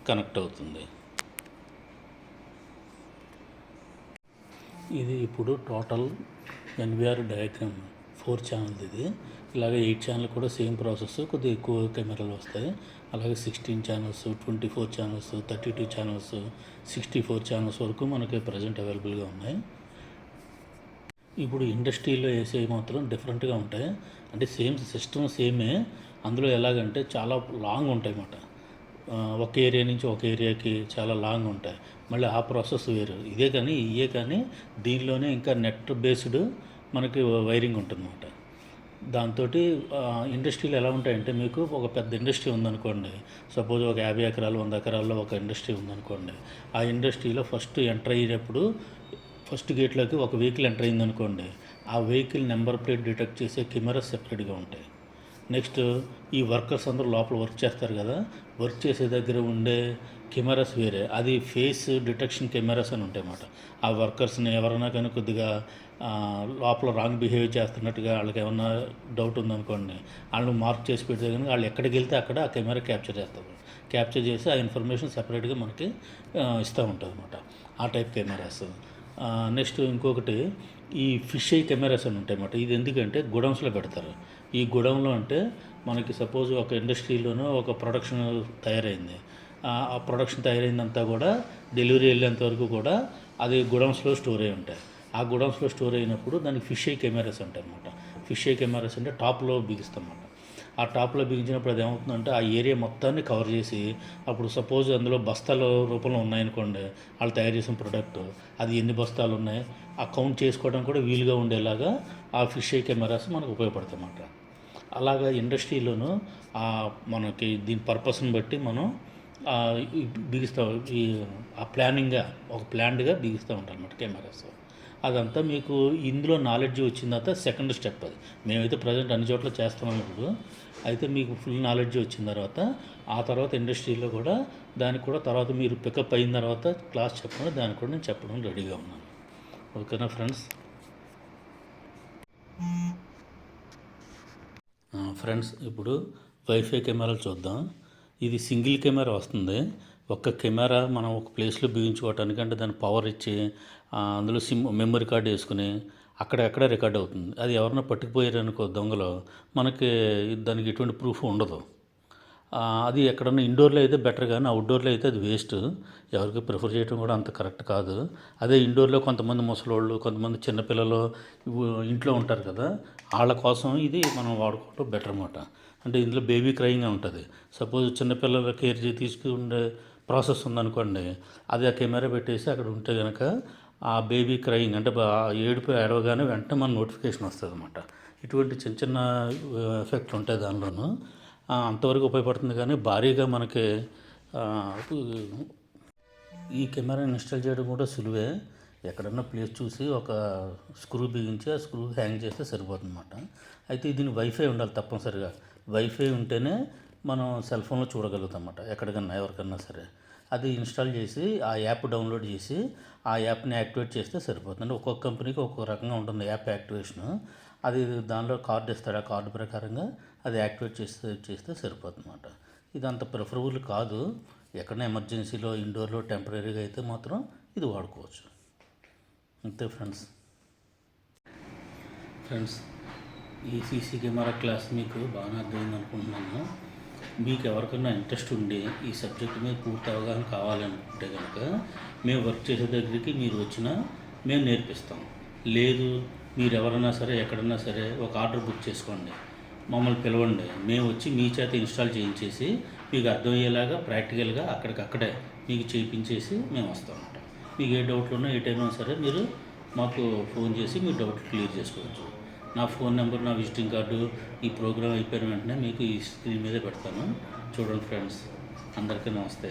కనెక్ట్ అవుతుంది. ఇది ఇప్పుడు టోటల్ ఎన్విఆర్ డయాగ్రామ్ 4 ఛానల్ది. ఇది ఇలాగే 8 ఛానల్ కూడా సేమ్ ప్రాసెస్, కొద్దిగా ఎక్కువ కెమెరాలు వస్తాయి. అలాగే 16 ఛానల్స్, 24 ఛానల్స్, 32 ఛానల్స్, 64 ఛానల్స్ వరకు మనకి ప్రజెంట్ అవైలబుల్గా ఉన్నాయి. ఇప్పుడు ఇండస్ట్రీలో వేసేవి మాత్రం డిఫరెంట్గా ఉంటాయి. అంటే సేమ్ సిస్టమ్ సేమే, అందులో ఎలాగంటే చాలా లాంగ్ ఉంటాయి అన్నమాట. ఒక ఏరియా నుంచి ఒక ఏరియాకి చాలా లాంగ్ ఉంటాయి. మళ్ళీ ఆ ప్రాసెస్ వేరు. ఇదే కానీ దీనిలోనే ఇంకా నెట్ బేస్డ్ మనకి వైరింగ్ ఉంటుందన్నమాట. దాంతో ఇండస్ట్రీలు ఎలా ఉంటాయంటే, మీకు ఒక పెద్ద ఇండస్ట్రీ ఉందనుకోండి, సపోజ్ ఒక 50 ఎకరాలు 100 ఎకరాల్లో ఒక ఇండస్ట్రీ ఉందనుకోండి. ఆ ఇండస్ట్రీలో ఫస్ట్ ఎంటర్ అయ్యేటప్పుడు ఫస్ట్ గేట్లోకి ఒక వెహికల్ ఎంటర్ అయిందనుకోండి, ఆ వెహికల్ నెంబర్ ప్లేట్ డిటెక్ట్ చేసే కెమెరాస్ సెపరేట్గా ఉంటాయి. నెక్స్ట్ ఈ వర్కర్స్ అందరూ లోపల వర్క్ చేస్తారు కదా, వర్క్ చేసే దగ్గర ఉండే కెమెరాస్ వేరే, అది ఫేస్ డిటెక్షన్ కెమెరాస్ అని ఉంటాయి అన్నమాట. ఆ వర్కర్స్ని ఎవరైనా కానీ కొద్దిగా లోపల రాంగ్ బిహేవ్ చేస్తున్నట్టుగా వాళ్ళకి ఏమన్నా డౌట్ ఉందనుకోండి, వాళ్ళని మార్క్ చేసి పెడితే కానీ వాళ్ళు ఎక్కడికి వెళ్తే అక్కడ ఆ కెమెరా క్యాప్చర్ చేస్తారు. క్యాప్చర్ చేసి ఆ ఇన్ఫర్మేషన్ సెపరేట్గా మనకి ఇస్తూ ఉంటుంది అన్నమాట. ఆ టైప్ కెమెరాస్. నెక్స్ట్ ఇంకొకటి ఈ ఫిష్ ఐ కెమెరాస్ అని ఉంటాయి అన్నమాట. ఇది ఎందుకంటే గోడౌన్స్లో పెడతారు. ఈ గోడౌన్లో అంటే మనకి సపోజ్ ఒక ఇండస్ట్రీలోనూ ఒక ప్రొడక్షన్ తయారైంది, ఆ ప్రొడక్షన్ తయారైందంతా కూడా డెలివరీ వెళ్ళేంత వరకు కూడా అది గోడౌన్స్లో స్టోర్ అయి ఉంటాయి. ఆ గోడౌన్స్లో స్టోర్ అయినప్పుడు దానికి ఫిష్ ఐ కెమెరాస్ అంటాయి అన్నమాట. ఫిష్ ఐ కెమెరాస్ అంటే టాప్లో బిగిస్తాం అన్నమాట. ఆ టాప్లో బిగించినప్పుడు అది ఏమవుతుందంటే ఆ ఏరియా మొత్తాన్ని కవర్ చేసి, అప్పుడు సపోజ్ అందులో బస్తాల రూపంలో ఉన్నాయనుకోండి, వాళ్ళు తయారు చేసిన ప్రోడక్ట్, అది ఎన్ని బస్తాలు ఉన్నాయి ఆ కౌంట్ చేసుకోవడం కూడా వీలుగా ఉండేలాగా ఆ ఫిష్ ఐ కెమెరాస్ మనకు ఉపయోగపడతాయి అన్నమాట. అలాగా ఇండస్ట్రీలోను మనకి దీని పర్పస్ని బట్టి మనం బిగిస్తాం. ఆ ప్లానింగ్గా ఒక ప్లాన్డ్గా బిగిస్తూ ఉంటాం అన్నమాట కెమెరాస్. అదంతా మీకు ఇందులో నాలెడ్జ్ వచ్చిన తర్వాత సెకండ్ స్టెప్ అది. మేమైతే ప్రజెంట్ అన్ని చోట్ల చేస్తున్నాం ఇప్పుడు. అయితే మీకు ఫుల్ నాలెడ్జ్ వచ్చిన తర్వాత ఆ తర్వాత ఇండస్ట్రీలో కూడా దానికి కూడా తర్వాత మీరు పికప్ అయిన తర్వాత క్లాస్ చెప్పడం దానికి కూడా నేను చెప్పడం రెడీగా ఉన్నాను. ఓకేనా ఫ్రెండ్స్? ఫ్రెండ్స్, ఇప్పుడు వైఫై కెమెరాలు చూద్దాం. ఇది సింగిల్ కెమెరా వస్తుంది. ఒక్క కెమెరా మనం ఒక ప్లేస్లో బిగించుకోవటానికి, అంటే దాని పవర్ ఇచ్చి అందులో మెమరీ కార్డు వేసుకుని అక్కడెక్కడ రికార్డ్ అవుతుంది. అది ఎవరన్నా పట్టుకుపోయారనుకో దొంగలు, మనకి దానికి ఎటువంటి ప్రూఫ్ ఉండదు. అది ఎక్కడన్నా ఇండోర్లో అయితే బెటర్, కానీ అవుట్డోర్లో అయితే అది వేస్ట్. ఎవరికి ప్రిఫర్ చేయడం కూడా అంత కరెక్ట్ కాదు. అదే ఇండోర్లో కొంతమంది ముసలోళ్ళు, కొంతమంది చిన్నపిల్లలు ఇంట్లో ఉంటారు కదా, వాళ్ళ కోసం ఇది మనం వాడుకోవడం బెటర్ అన్నమాట. అంటే ఇందులో బేబీ క్రయింగ్ ఉంటుంది. సపోజ్ చిన్నపిల్లల కేర్ తీసుకుండే ప్రాసెస్ ఉందనుకోండి, అది ఆ కెమెరా పెట్టేసి అక్కడ ఉంటే కనుక ఆ బేబీ క్రయింగ్ అంటే ఏడుపు ఏడవగానే వెంటనే మన నోటిఫికేషన్ వస్తుంది అన్నమాట. ఇటువంటి చిన్న చిన్న ఎఫెక్ట్లు ఉంటాయి దానిలోనూ. అంతవరకు ఉపయోగపడుతుంది, కానీ భారీగా మనకి ఈ కెమెరాని ఇన్స్టాల్ చేయడం కూడా సులువే. ఎక్కడన్నా ప్లేస్ చూసి ఒక స్క్రూ బిగించి ఆ స్క్రూ హ్యాంగ్ చేస్తే సరిపోతుంది అన్నమాట. అయితే దీని వైఫై ఉండాలి తప్పనిసరిగా. వైఫై ఉంటేనే మనం సెల్ ఫోన్లో చూడగలుగుతాం అన్నమాట, ఎక్కడికన్నా ఎవరికన్నా సరే. అది ఇన్స్టాల్ చేసి ఆ యాప్ డౌన్లోడ్ చేసి ఆ యాప్ని యాక్టివేట్ చేస్తే సరిపోతుంది. అంటే ఒక్కొక్క కంపెనీకి ఒక్కొక్క రకంగా ఉంటుంది యాప్ యాక్టివేషన్. అది దానిలో కార్డు ఇస్తాడు, ఆ కార్డు ప్రకారంగా అది యాక్టివేట్ చేస్తే సరిపోతుంది అన్నమాట. ఇది అంత ప్రిఫరబుల్ కాదు. ఎక్కడైనా ఎమర్జెన్సీలో ఇండోర్లో టెంపరీగా అయితే మాత్రం ఇది వాడుకోవచ్చు. అంతే ఫ్రెండ్స్. ఈ సీసీ కెమెరా క్లాస్ మీకు బాగా అర్థమైంది అనుకుంటున్నాను. మీకు ఎవరికైనా ఇంట్రెస్ట్ ఉండి ఈ సబ్జెక్ట్ మీద పూర్తి అవగాహన కావాలనుకుంటే కనుక మేము వర్క్ చేసే దగ్గరికి మీరు వచ్చినా మేము నేర్పిస్తాం. లేదు మీరు ఎవరైనా సరే ఎక్కడన్నా సరే ఒక ఆర్డర్ బుక్ చేసుకోండి, మమ్మల్ని పిలవండి, మేము వచ్చి మీ చేత ఇన్స్టాల్ చేయించేసి మీకు అర్థమయ్యేలాగా ప్రాక్టికల్గా అక్కడికక్కడే మీకు చేయించేసి మేము వస్తామంట. మీకు ఏ డౌట్లు ఉన్నా ఏ టైంలో సరే మీరు మాకు ఫోన్ చేసి మీ డౌట్లు క్లియర్ చేసుకోవచ్చు. నా ఫోన్ నెంబర్, నా విజిటింగ్ కార్డు ఈ ప్రోగ్రామ్ అయిపోయిన వెంటనే మీకు ఈ స్క్రీన్ మీదే పెడతాను. చూడండి ఫ్రెండ్స్, అందరికీ నమస్తే.